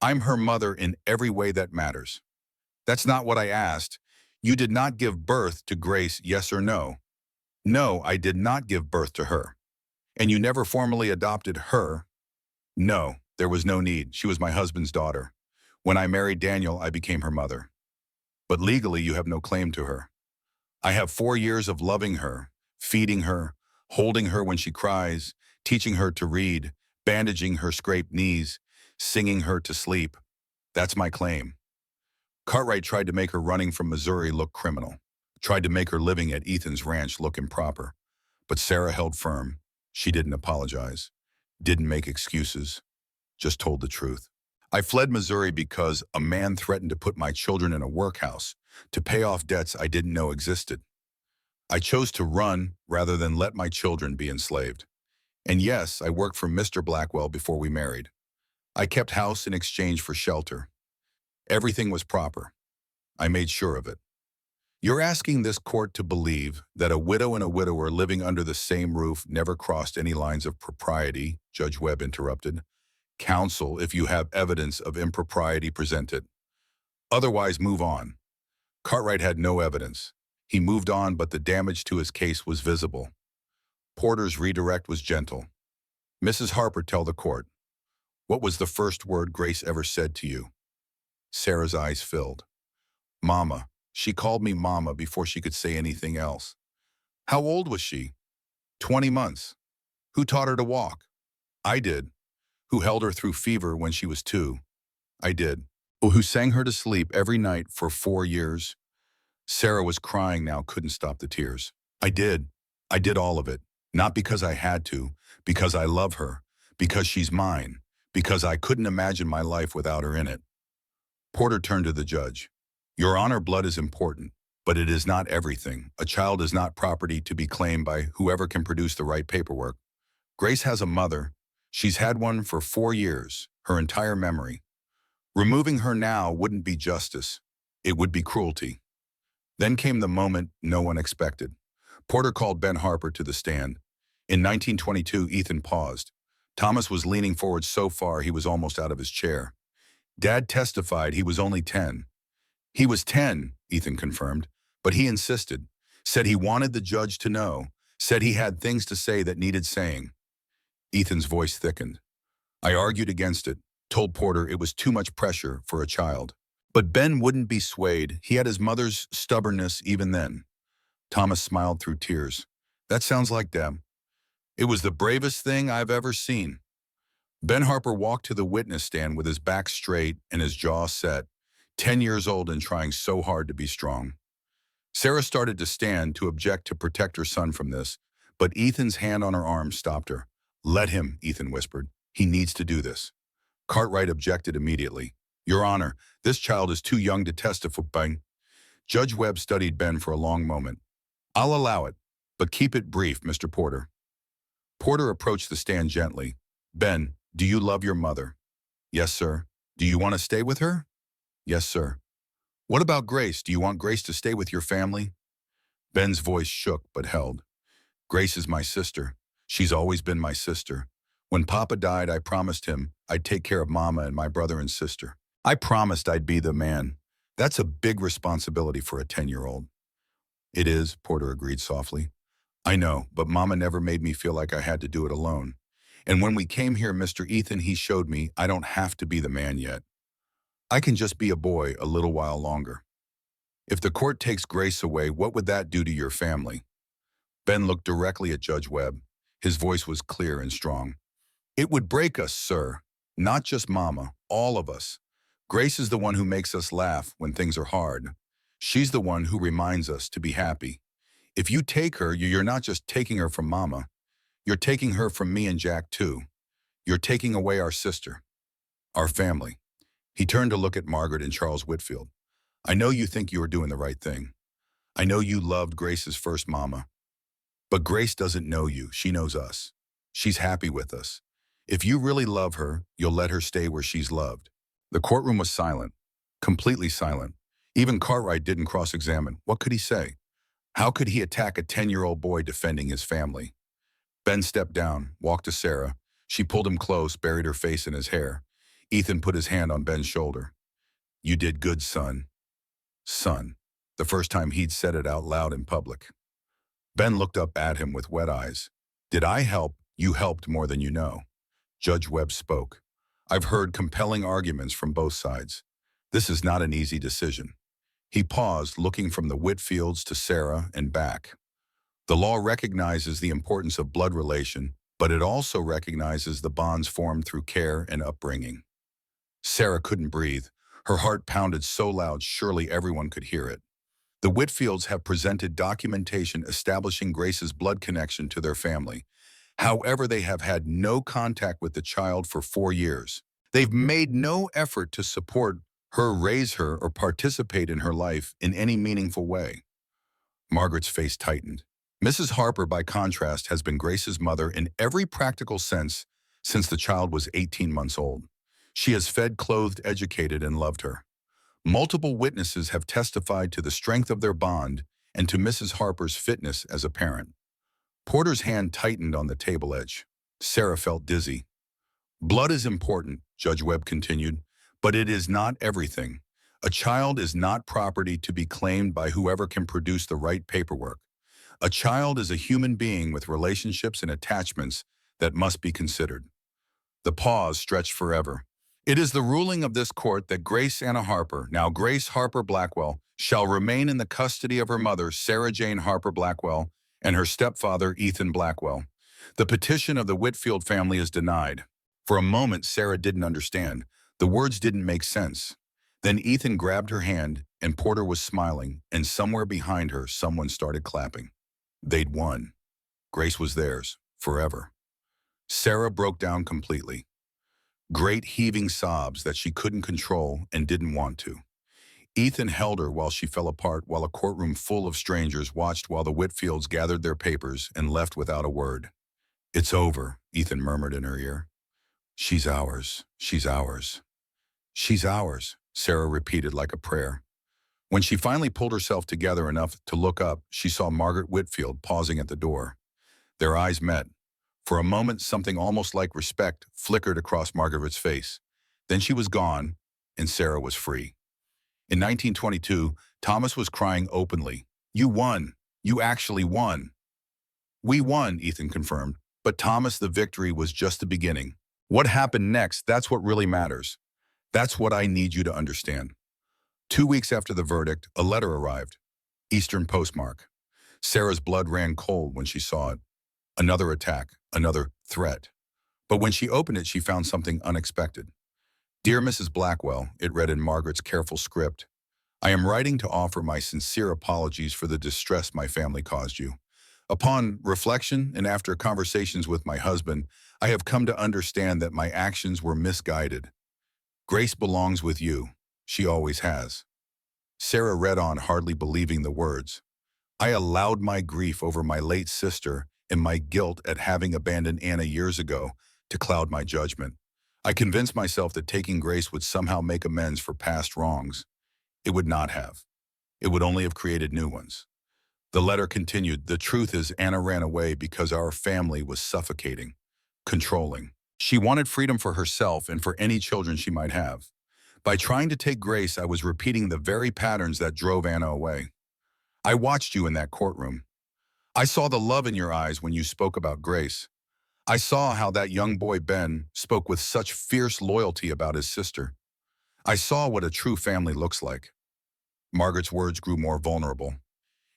A: "I'm her mother in every way that matters." "That's not what I asked. You did not give birth to Grace, yes or no?" "No, I did not give birth to her." "And you never formally adopted her?" "No, there was no need. She was my husband's daughter. When I married Daniel, I became her mother." "But legally, you have no claim to her." "I have 4 years of loving her, feeding her, holding her when she cries, teaching her to read, bandaging her scraped knees, singing her to sleep. That's my claim." Cartwright tried to make her running from Missouri look criminal, tried to make her living at Ethan's ranch look improper. But Sarah held firm. She didn't apologize, didn't make excuses, just told the truth. "I fled Missouri because a man threatened to put my children in a workhouse to pay off debts I didn't know existed. I chose to run rather than let my children be enslaved. And yes, I worked for Mr. Blackwell before we married. I kept house in exchange for shelter. Everything was proper. I made sure of it." "You're asking this court to believe that a widow and a widower living under the same roof never crossed any lines of propriety," Judge Webb interrupted. "Counsel, if you have evidence of impropriety, present it. Otherwise, move on." Cartwright had no evidence. He moved on, but the damage to his case was visible. Porter's redirect was gentle. Mrs. Harper, tell the court. What was the first word Grace ever said to you? Sarah's eyes filled. Mama. She called me Mama before she could say anything else. How old was she? 20 months. Who taught her to walk? I did. Who held her through fever when she was 2? I did. Who sang her to sleep every night for 4 years? Sarah was crying now, couldn't stop the tears. I did. I did all of it. Not because I had to, because I love her, because she's mine, because I couldn't imagine my life without her in it. Porter turned to the judge. Your Honor, blood is important, but it is not everything. A child is not property to be claimed by whoever can produce the right paperwork. Grace has a mother. She's had one for 4 years, her entire memory. Removing her now wouldn't be justice. It would be cruelty. Then came the moment no one expected. Porter called Ben Harper to the stand. In 1922, Ethan paused. Thomas was leaning forward so far he was almost out of his chair. Dad testified he was only 10. He was 10, Ethan confirmed, but he insisted, said he wanted the judge to know, said he had things to say that needed saying. Ethan's voice thickened. I argued against it, told Porter it was too much pressure for a child. But Ben wouldn't be swayed. He had his mother's stubbornness even then. Thomas smiled through tears. That sounds like Deb. It was the bravest thing I've ever seen. Ben Harper walked to the witness stand with his back straight and his jaw set, 10 years old and trying so hard to be strong. Sarah started to stand to object to protect her son from this, but Ethan's hand on her arm stopped her. Let him, Ethan whispered. He needs to do this. Cartwright objected immediately. Your Honor, this child is too young to testify. Judge Webb studied Ben for a long moment. I'll allow it, but keep it brief, Mr. Porter. Porter approached the stand gently. Ben, do you love your mother? Yes, sir. Do you want to stay with her? Yes, sir. What about Grace? Do you want Grace to stay with your family? Ben's voice shook but held. Grace is my sister. She's always been my sister. When Papa died, I promised him I'd take care of Mama and my brother and sister. I promised I'd be the man. That's a big responsibility for a 10-year-old. It is, Porter agreed softly. I know, but Mama never made me feel like I had to do it alone. And when we came here, Mr. Ethan, he showed me I don't have to be the man yet. I can just be a boy a little while longer. If the court takes Grace away, what would that do to your family? Ben looked directly at Judge Webb. His voice was clear and strong. It would break us, sir. Not just Mama, all of us. Grace is the one who makes us laugh when things are hard. She's the one who reminds us to be happy. If you take her, you're not just taking her from Mama. You're taking her from me and Jack, too. You're taking away our sister, our family. He turned to look at Margaret and Charles Whitfield. I know you think you are doing the right thing. I know you loved Grace's first Mama. But Grace doesn't know you. She knows us. She's happy with us. If you really love her, you'll let her stay where she's loved. The courtroom was silent, completely silent. Even Cartwright didn't cross-examine. What could he say? How could he attack a 10-year-old boy defending his family? Ben stepped down, walked to Sarah. She pulled him close, buried her face in his hair. Ethan put his hand on Ben's shoulder. You did good, son. Son. The first time he'd said it out loud in public. Ben looked up at him with wet eyes. Did I help? You helped more than you know. Judge Webb spoke. I've heard compelling arguments from both sides. This is not an easy decision. He paused, looking from the Whitfields to Sarah and back. The law recognizes the importance of blood relation, but it also recognizes the bonds formed through care and upbringing. Sarah couldn't breathe. Her heart pounded so loud surely everyone could hear it. The Whitfields have presented documentation establishing Grace's blood connection to their family. However, they have had no contact with the child for 4 years. They've made no effort to support her, raise her, or participate in her life in any meaningful way. Margaret's face tightened. Mrs. Harper, by contrast, has been Grace's mother in every practical sense since the child was 18 months old. She has fed, clothed, educated, and loved her. Multiple witnesses have testified to the strength of their bond and to Mrs. Harper's fitness as a parent. Porter's hand tightened on the table edge. Sarah felt dizzy. Blood is important, Judge Webb continued, but it is not everything. A child is not property to be claimed by whoever can produce the right paperwork. A child is a human being with relationships and attachments that must be considered. The pause stretched forever. It is the ruling of this court that Grace Anna Harper, now Grace Harper Blackwell, shall remain in the custody of her mother, Sarah Jane Harper Blackwell, and her stepfather, Ethan Blackwell. The petition of the Whitfield family is denied. For a moment, Sarah didn't understand. The words didn't make sense. Then Ethan grabbed her hand, and Porter was smiling, and somewhere behind her, someone started clapping. They'd won. Grace was theirs, forever. Sarah broke down completely. Great heaving sobs that she couldn't control and didn't want to. Ethan held her while she fell apart while a courtroom full of strangers watched while the Whitfields gathered their papers and left without a word. "It's over," Ethan murmured in her ear. "She's ours. She's ours. She's ours," Sarah repeated like a prayer. When she finally pulled herself together enough to look up, she saw Margaret Whitfield pausing at the door. Their eyes met. For a moment, something almost like respect flickered across Margaret's face. Then she was gone, and Sarah was free. In 1922, Thomas was crying openly. "You won. You actually won." "We won," Ethan confirmed. But Thomas, the victory was just the beginning. What happened next, that's what really matters. That's what I need you to understand. 2 weeks after the verdict, a letter arrived. Eastern postmark. Sarah's blood ran cold when she saw it. Another attack, another threat. But when she opened it, she found something unexpected. "Dear Mrs. Blackwell," it read in Margaret's careful script, "I am writing to offer my sincere apologies for the distress my family caused you. Upon reflection and after conversations with my husband, I have come to understand that my actions were misguided. Grace belongs with you. She always has." Sarah read on, hardly believing the words. "I allowed my grief over my late sister and my guilt at having abandoned Anna years ago to cloud my judgment. I convinced myself that taking Grace would somehow make amends for past wrongs. It would not have. It would only have created new ones." The letter continued, "The truth is Anna ran away because our family was suffocating, controlling. She wanted freedom for herself and for any children she might have. By trying to take Grace, I was repeating the very patterns that drove Anna away. I watched you in that courtroom. I saw the love in your eyes when you spoke about Grace. I saw how that young boy, Ben, spoke with such fierce loyalty about his sister. I saw what a true family looks like." Margaret's words grew more vulnerable.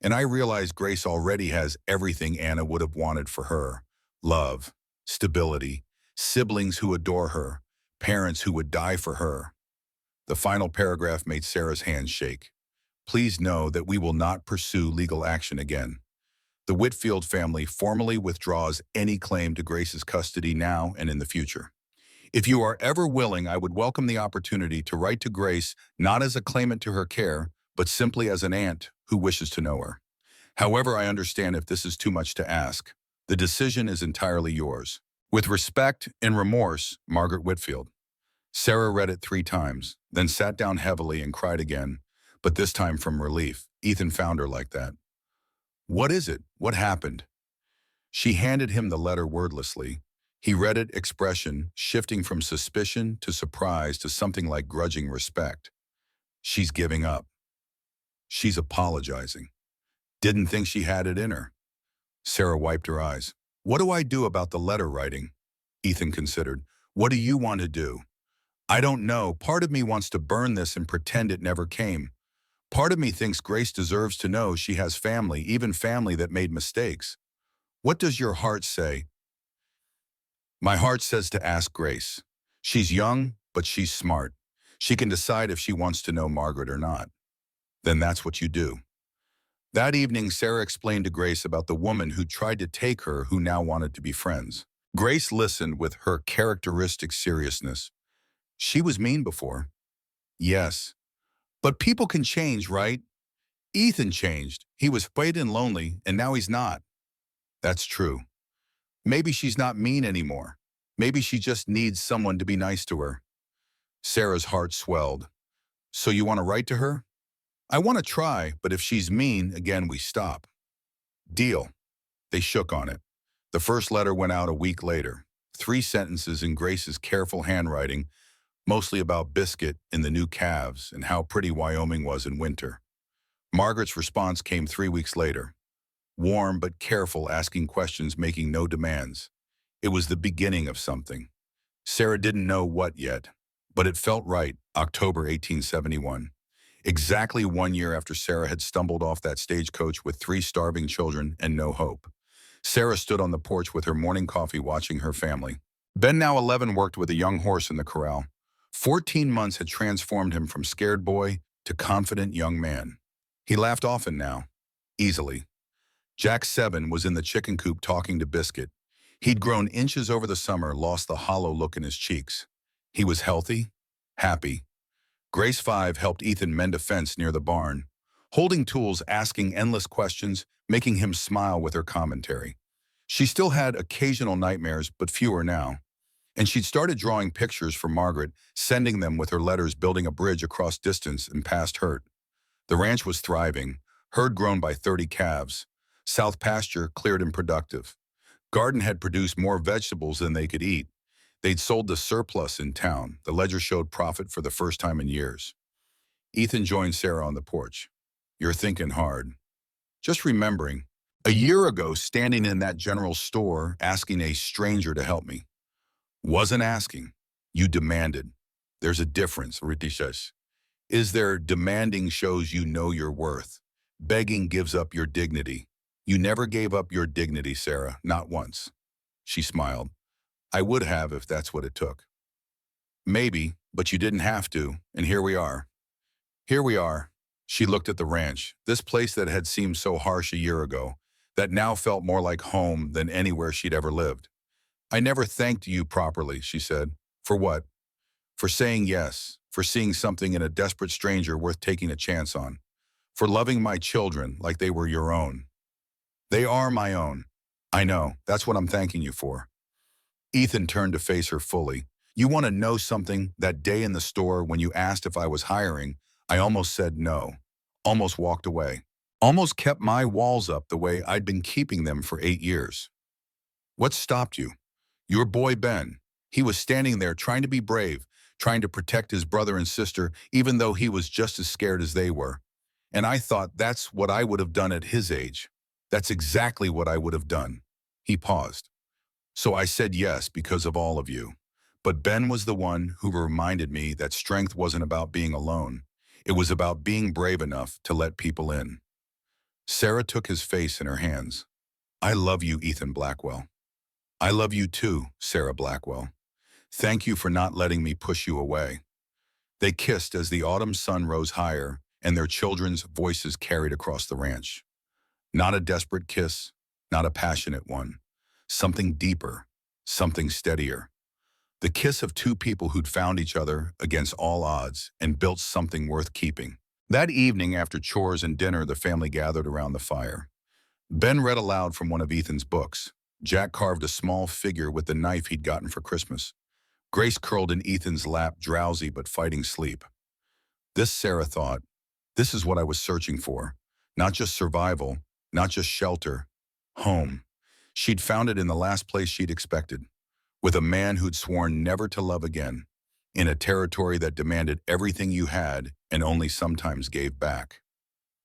A: "And I realized Grace already has everything Anna would have wanted for her. Love, stability, siblings who adore her, parents who would die for her." The final paragraph made Sarah's hands shake. "Please know that we will not pursue legal action again. The Whitfield family formally withdraws any claim to Grace's custody now and in the future. If you are ever willing, I would welcome the opportunity to write to Grace not as a claimant to her care, but simply as an aunt who wishes to know her. However, I understand if this is too much to ask. The decision is entirely yours. With respect and remorse, Margaret Whitfield." Sarah read it 3 times, then sat down heavily and cried again, but this time from relief. Ethan found her like that. "What is it? What happened?" She handed him the letter wordlessly. He read it, expression shifting from suspicion to surprise to something like grudging respect. "She's giving up. She's apologizing. Didn't think she had it in her." Sarah wiped her eyes. "What do I do about the letter writing?" Ethan considered. "What do you want to do?" "I don't know. Part of me wants to burn this and pretend it never came. Part of me thinks Grace deserves to know she has family, even family that made mistakes. What does your heart say?" "My heart says to ask Grace. She's young, but she's smart. She can decide if she wants to know Margaret or not." "Then that's what you do." That evening, Sarah explained to Grace about the woman who tried to take her who now wanted to be friends. Grace listened with her characteristic seriousness. "She was mean before." "Yes. But people can change, right? Ethan changed. He was afraid and lonely, and now he's not." "That's true. Maybe she's not mean anymore. Maybe she just needs someone to be nice to her." Sarah's heart swelled. "So you want to write to her?" "I want to try, but if she's mean, again we stop." "Deal." They shook on it. The first letter went out a week later. 3 sentences in Grace's careful handwriting, mostly about Biscuit and the new calves and how pretty Wyoming was in winter. Margaret's response came 3 weeks later, warm but careful, asking questions, making no demands. It was the beginning of something. Sarah didn't know what yet, but it felt right. October 1871. Exactly 1 year after Sarah had stumbled off that stagecoach with 3 starving children and no hope. Sarah stood on the porch with her morning coffee watching her family. Ben, now 11, worked with a young horse in the corral. 14 months had transformed him from scared boy to confident young man. He laughed often now, easily. Jack, 7, was in the chicken coop talking to Biscuit. He'd grown inches over the summer, lost the hollow look in his cheeks. He was healthy, happy. Grace, 5, helped Ethan mend a fence near the barn, holding tools, asking endless questions, making him smile with her commentary. She still had occasional nightmares, but fewer now. And she'd started drawing pictures for Margaret, sending them with her letters, building a bridge across distance and past hurt. The ranch was thriving, herd grown by 30 calves, south pasture cleared and productive. Garden had produced more vegetables than they could eat. They'd sold the surplus in town. The ledger showed profit for the first time in years. Ethan joined Sarah on the porch. "You're thinking hard." Just remembering, a year ago, standing in that general store, asking a stranger to help me. Wasn't asking. You demanded. There's a difference, Riti says. Is there demanding shows you know your worth. Begging gives up your dignity. You never gave up your dignity, Sarah, not once. She smiled. I would have if that's what it took. Maybe, but you didn't have to, and here we are. Here we are. She looked at the ranch, this place that had seemed so harsh a year ago, that now felt more like home than anywhere she'd ever lived. I never thanked you properly, she said. For what? For saying yes, for seeing something in a desperate stranger worth taking a chance on, for loving my children like they were your own. They are my own. I know, that's what I'm thanking you for. Ethan turned to face her fully. You want to know something? That day in the store when you asked if I was hiring, I almost said no, almost walked away, almost kept my walls up the way I'd been keeping them for 8 years. What stopped you? Your boy Ben. He was standing there trying to be brave, trying to protect his brother and sister, even though he was just as scared as they were. And I thought that's what I would have done at his age. That's exactly what I would have done. He paused. So I said yes because of all of you. But Ben was the one who reminded me that strength wasn't about being alone. It was about being brave enough to let people in. Sarah took his face in her hands. I love you, Ethan Blackwell. I love you too, Sarah Blackwell. Thank you for not letting me push you away. They kissed as the autumn sun rose higher and their children's voices carried across the ranch. Not a desperate kiss, not a passionate one. Something deeper, something steadier. The kiss of two people who'd found each other against all odds and built something worth keeping. That evening, after chores and dinner, the family gathered around the fire. Ben read aloud from one of Ethan's books. Jack carved a small figure with the knife he'd gotten for Christmas. Grace curled in Ethan's lap, drowsy but fighting sleep. This, Sarah thought, this is what I was searching for. Not just survival, not just shelter, home. She'd found it in the last place she'd expected, with a man who'd sworn never to love again, in a territory that demanded everything you had and only sometimes gave back.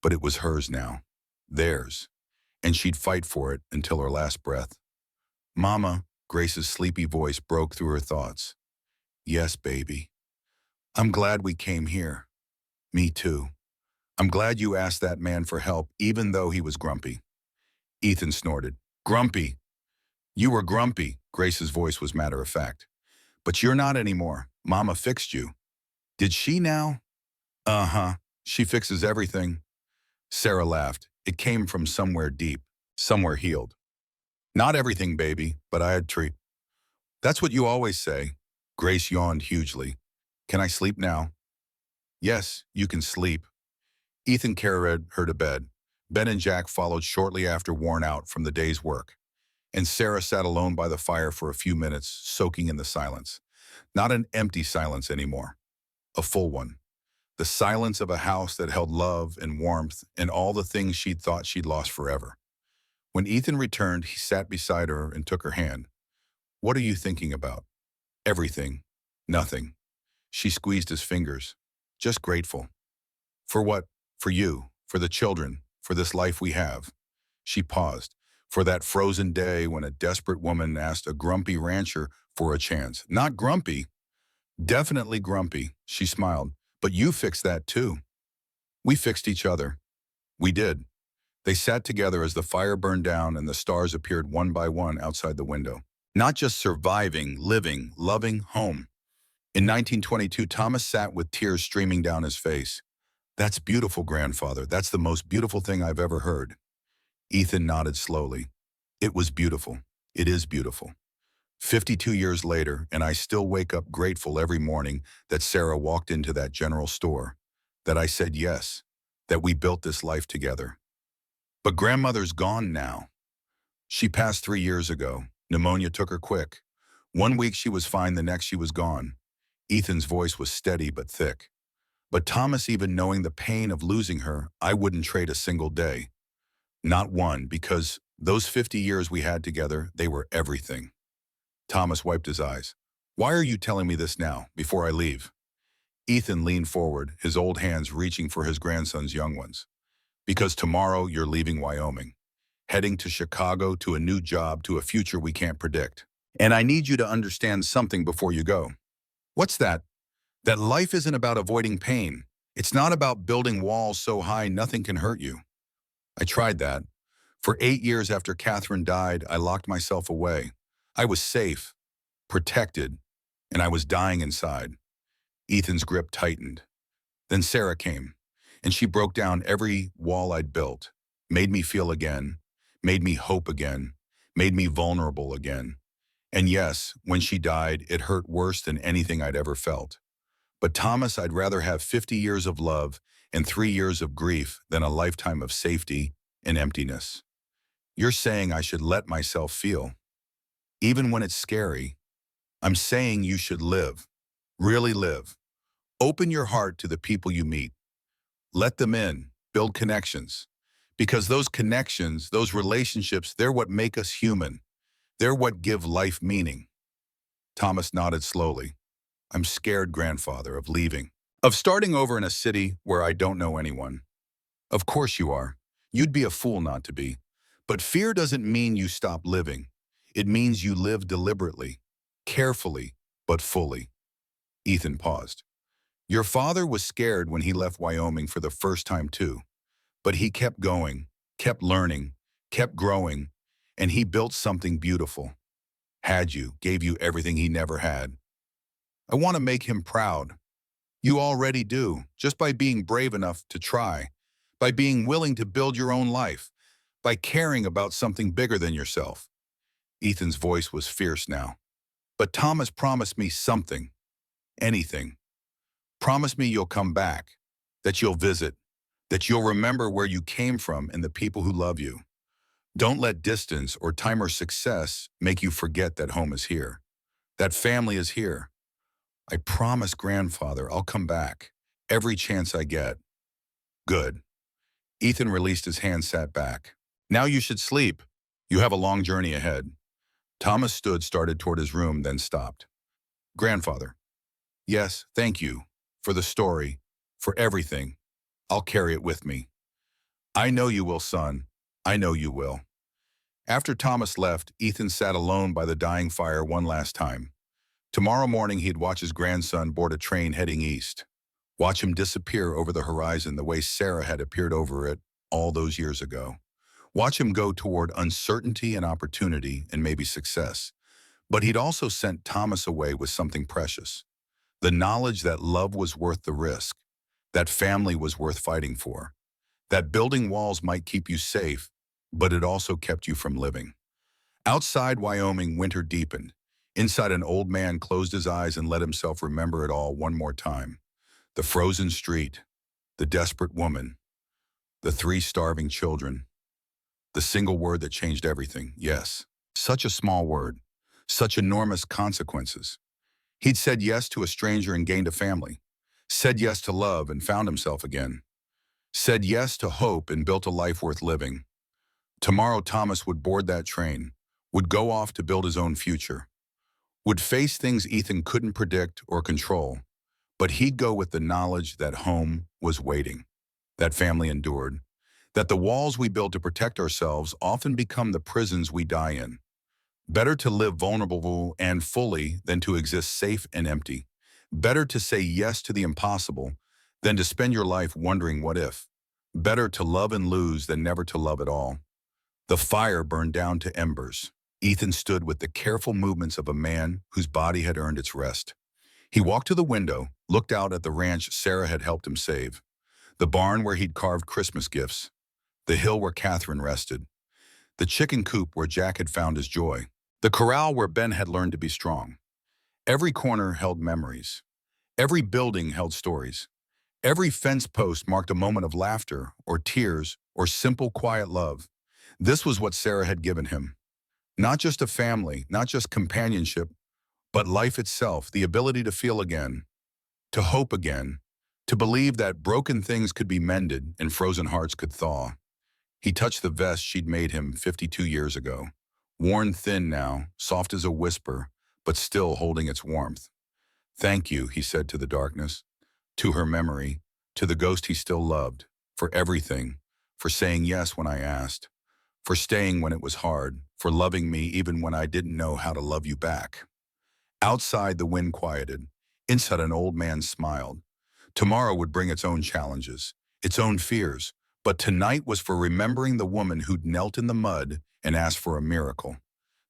A: But it was hers now, theirs, and she'd fight for it until her last breath. Mama, Grace's sleepy voice broke through her thoughts. Yes, baby. I'm glad we came here. Me too. I'm glad you asked that man for help, even though he was grumpy. Ethan snorted. Grumpy. You were grumpy, Grace's voice was matter of fact. But you're not anymore. Mama fixed you. Did she now? Uh-huh. She fixes everything. Sarah laughed. It came from somewhere deep, somewhere healed. Not everything, baby, but I had treat. That's what you always say. Grace yawned hugely. Can I sleep now? Yes, you can sleep. Ethan carried her to bed. Ben and Jack followed shortly after, worn out from the day's work. And Sarah sat alone by the fire for a few minutes, soaking in the silence. Not an empty silence anymore, a full one. The silence of a house that held love and warmth and all the things she'd thought she'd lost forever. When Ethan returned, he sat beside her and took her hand. What are you thinking about? Everything. Nothing. She squeezed his fingers. Just grateful. For what? For you, for the children, for this life we have. She paused. For that frozen day when a desperate woman asked a grumpy rancher for a chance. Not grumpy, definitely grumpy, she smiled. But you fixed that too. We fixed each other. We did. They sat together as the fire burned down and the stars appeared one by one outside the window. Not just surviving, living, loving, home. In 1922, Thomas sat with tears streaming down his face. That's beautiful, grandfather. That's the most beautiful thing I've ever heard. Ethan nodded slowly. It was beautiful. It is beautiful. 52 years later, and I still wake up grateful every morning that Sarah walked into that general store, that I said yes, that we built this life together. But grandmother's gone now. She passed 3 years ago. Pneumonia took her quick. 1 week she was fine, the next she was gone. Ethan's voice was steady but thick. But Thomas, even knowing the pain of losing her, I wouldn't trade a single day. Not one, because those 50 years we had together, they were everything. Thomas wiped his eyes. Why are you telling me this now, before I leave? Ethan leaned forward, his old hands reaching for his grandson's young ones. Because tomorrow you're leaving Wyoming, heading to Chicago, to a new job, to a future we can't predict. And I need you to understand something before you go. What's that? That life isn't about avoiding pain. It's not about building walls so high nothing can hurt you. I tried that. For 8 years after Catherine died, I locked myself away. I was safe, protected, and I was dying inside. Ethan's grip tightened. Then Sarah came, and she broke down every wall I'd built, made me feel again, made me hope again, made me vulnerable again. And yes, when she died, it hurt worse than anything I'd ever felt. But Thomas, I'd rather have 50 years of love and 3 years of grief than a lifetime of safety and emptiness. You're saying I should let myself feel. Even when it's scary, I'm saying you should live. Really live. Open your heart to the people you meet. Let them in. Build connections. Because those connections, those relationships, they're what make us human. They're what give life meaning. Thomas nodded slowly. I'm scared, grandfather, of leaving. Of starting over in a city where I don't know anyone. Of course you are. You'd be a fool not to be. But fear doesn't mean you stop living. It means you live deliberately, carefully, but fully. Ethan paused. Your father was scared when he left Wyoming for the first time too. But he kept going, kept learning, kept growing, and he built something beautiful. Had you, gave you everything he never had. I want to make him proud. You already do, just by being brave enough to try, by being willing to build your own life, by caring about something bigger than yourself. Ethan's voice was fierce now. But Thomas promised me something. Anything. Promise me you'll come back, that you'll visit, that you'll remember where you came from and the people who love you. Don't let distance or time or success make you forget that home is here, that family is here. I promise, grandfather, I'll come back, every chance I get. Good. Ethan released his hand, sat back. Now you should sleep. You have a long journey ahead. Thomas stood, started toward his room, then stopped. Grandfather. Yes, thank you. For the story. For everything. I'll carry it with me. I know you will, son. I know you will. After Thomas left, Ethan sat alone by the dying fire one last time. Tomorrow morning he'd watch his grandson board a train heading east. Watch him disappear over the horizon the way Sarah had appeared over it all those years ago. Watch him go toward uncertainty and opportunity and maybe success. But he'd also sent Thomas away with something precious. The knowledge that love was worth the risk, that family was worth fighting for, that building walls might keep you safe, but it also kept you from living. Outside Wyoming, winter deepened. Inside, an old man closed his eyes and let himself remember it all one more time. The frozen street, the desperate woman, the 3 starving children, the single word that changed everything, yes. Such a small word, such enormous consequences. He'd said yes to a stranger and gained a family, said yes to love and found himself again, said yes to hope and built a life worth living. Tomorrow Thomas would board that train, would go off to build his own future, would face things Ethan couldn't predict or control, But he'd go with the knowledge that home was waiting, that family endured, that the walls we build to protect ourselves often become the prisons we die in. Better to live vulnerable and fully than to exist safe and empty. Better to say yes to the impossible than to spend your life wondering what if. Better to love and lose than never to love at all. The fire burned down to embers. Ethan stood with the careful movements of a man whose body had earned its rest. He walked to the window, looked out at the ranch Sarah had helped him save, the barn where he'd carved Christmas gifts, the hill where Catherine rested, the chicken coop where Jack had found his joy, the corral where Ben had learned to be strong. Every corner held memories. Every building held stories. Every fence post marked a moment of laughter or tears or simple quiet love. This was what Sarah had given him. Not just a family, not just companionship, but life itself, the ability to feel again, to hope again, to believe that broken things could be mended and frozen hearts could thaw. He touched the vest she'd made him 52 years ago, worn thin now, soft as a whisper, but still holding its warmth. "Thank you," he said to the darkness, to her memory, to the ghost he still loved, for everything, for saying yes when I asked, for staying when it was hard, for loving me even when I didn't know how to love you back. Outside, the wind quieted. Inside, an old man smiled. Tomorrow would bring its own challenges, its own fears, but tonight was for remembering the woman who'd knelt in the mud and asked for a miracle,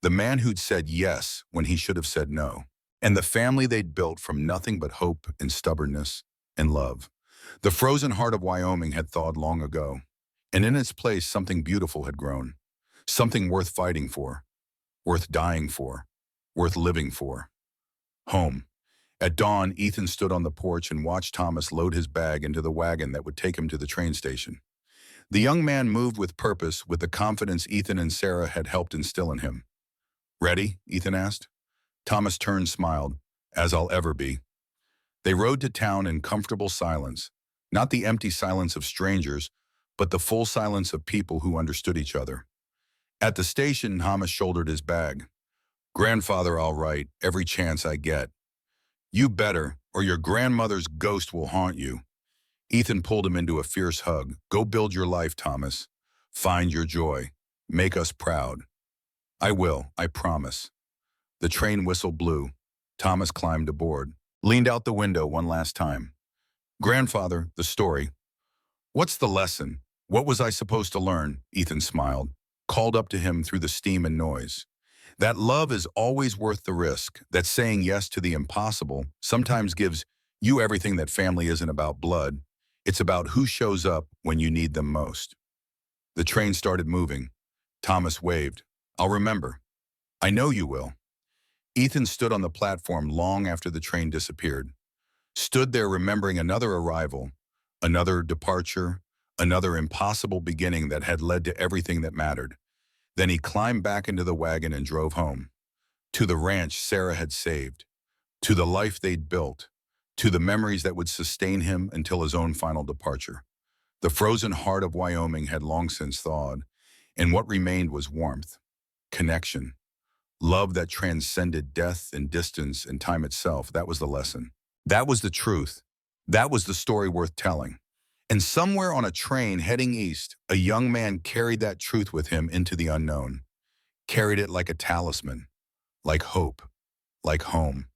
A: the man who'd said yes when he should have said no, and the family they'd built from nothing but hope and stubbornness and love. The frozen heart of Wyoming had thawed long ago, and in its place something beautiful had grown, something worth fighting for, worth dying for, worth living for. Home. At dawn, Ethan stood on the porch and watched Thomas load his bag into the wagon that would take him to the train station. The young man moved with purpose, with the confidence Ethan and Sarah had helped instill in him. "Ready?" Ethan asked. Thomas turned, smiled. "As I'll ever be." They rode to town in comfortable silence, not the empty silence of strangers, but the full silence of people who understood each other. At the station, Thomas shouldered his bag. "Grandfather, all right, every chance I get." "You better, or your grandmother's ghost will haunt you." Ethan pulled him into a fierce hug. "Go build your life, Thomas. Find your joy. Make us proud." "I will, I promise." The train whistle blew. Thomas climbed aboard, leaned out the window one last time. "Grandfather, the story. What's the lesson? What was I supposed to learn?" Ethan smiled, called up to him through the steam and noise. "That love is always worth the risk, that saying yes to the impossible sometimes gives you everything, that family isn't about blood. It's about who shows up when you need them most." The train started moving. Thomas waved. "I'll remember." "I know you will." Ethan stood on the platform long after the train disappeared. Stood there remembering another arrival, another departure, another impossible beginning that had led to everything that mattered. Then he climbed back into the wagon and drove home. To the ranch Sarah had saved. To the life they'd built. To the memories that would sustain him until his own final departure. The frozen heart of Wyoming had long since thawed, and what remained was warmth, connection, love that transcended death and distance and time itself. That was the lesson. That was the truth. That was the story worth telling. And somewhere on a train heading east, a young man carried that truth with him into the unknown. Carried it like a talisman, like hope, like home.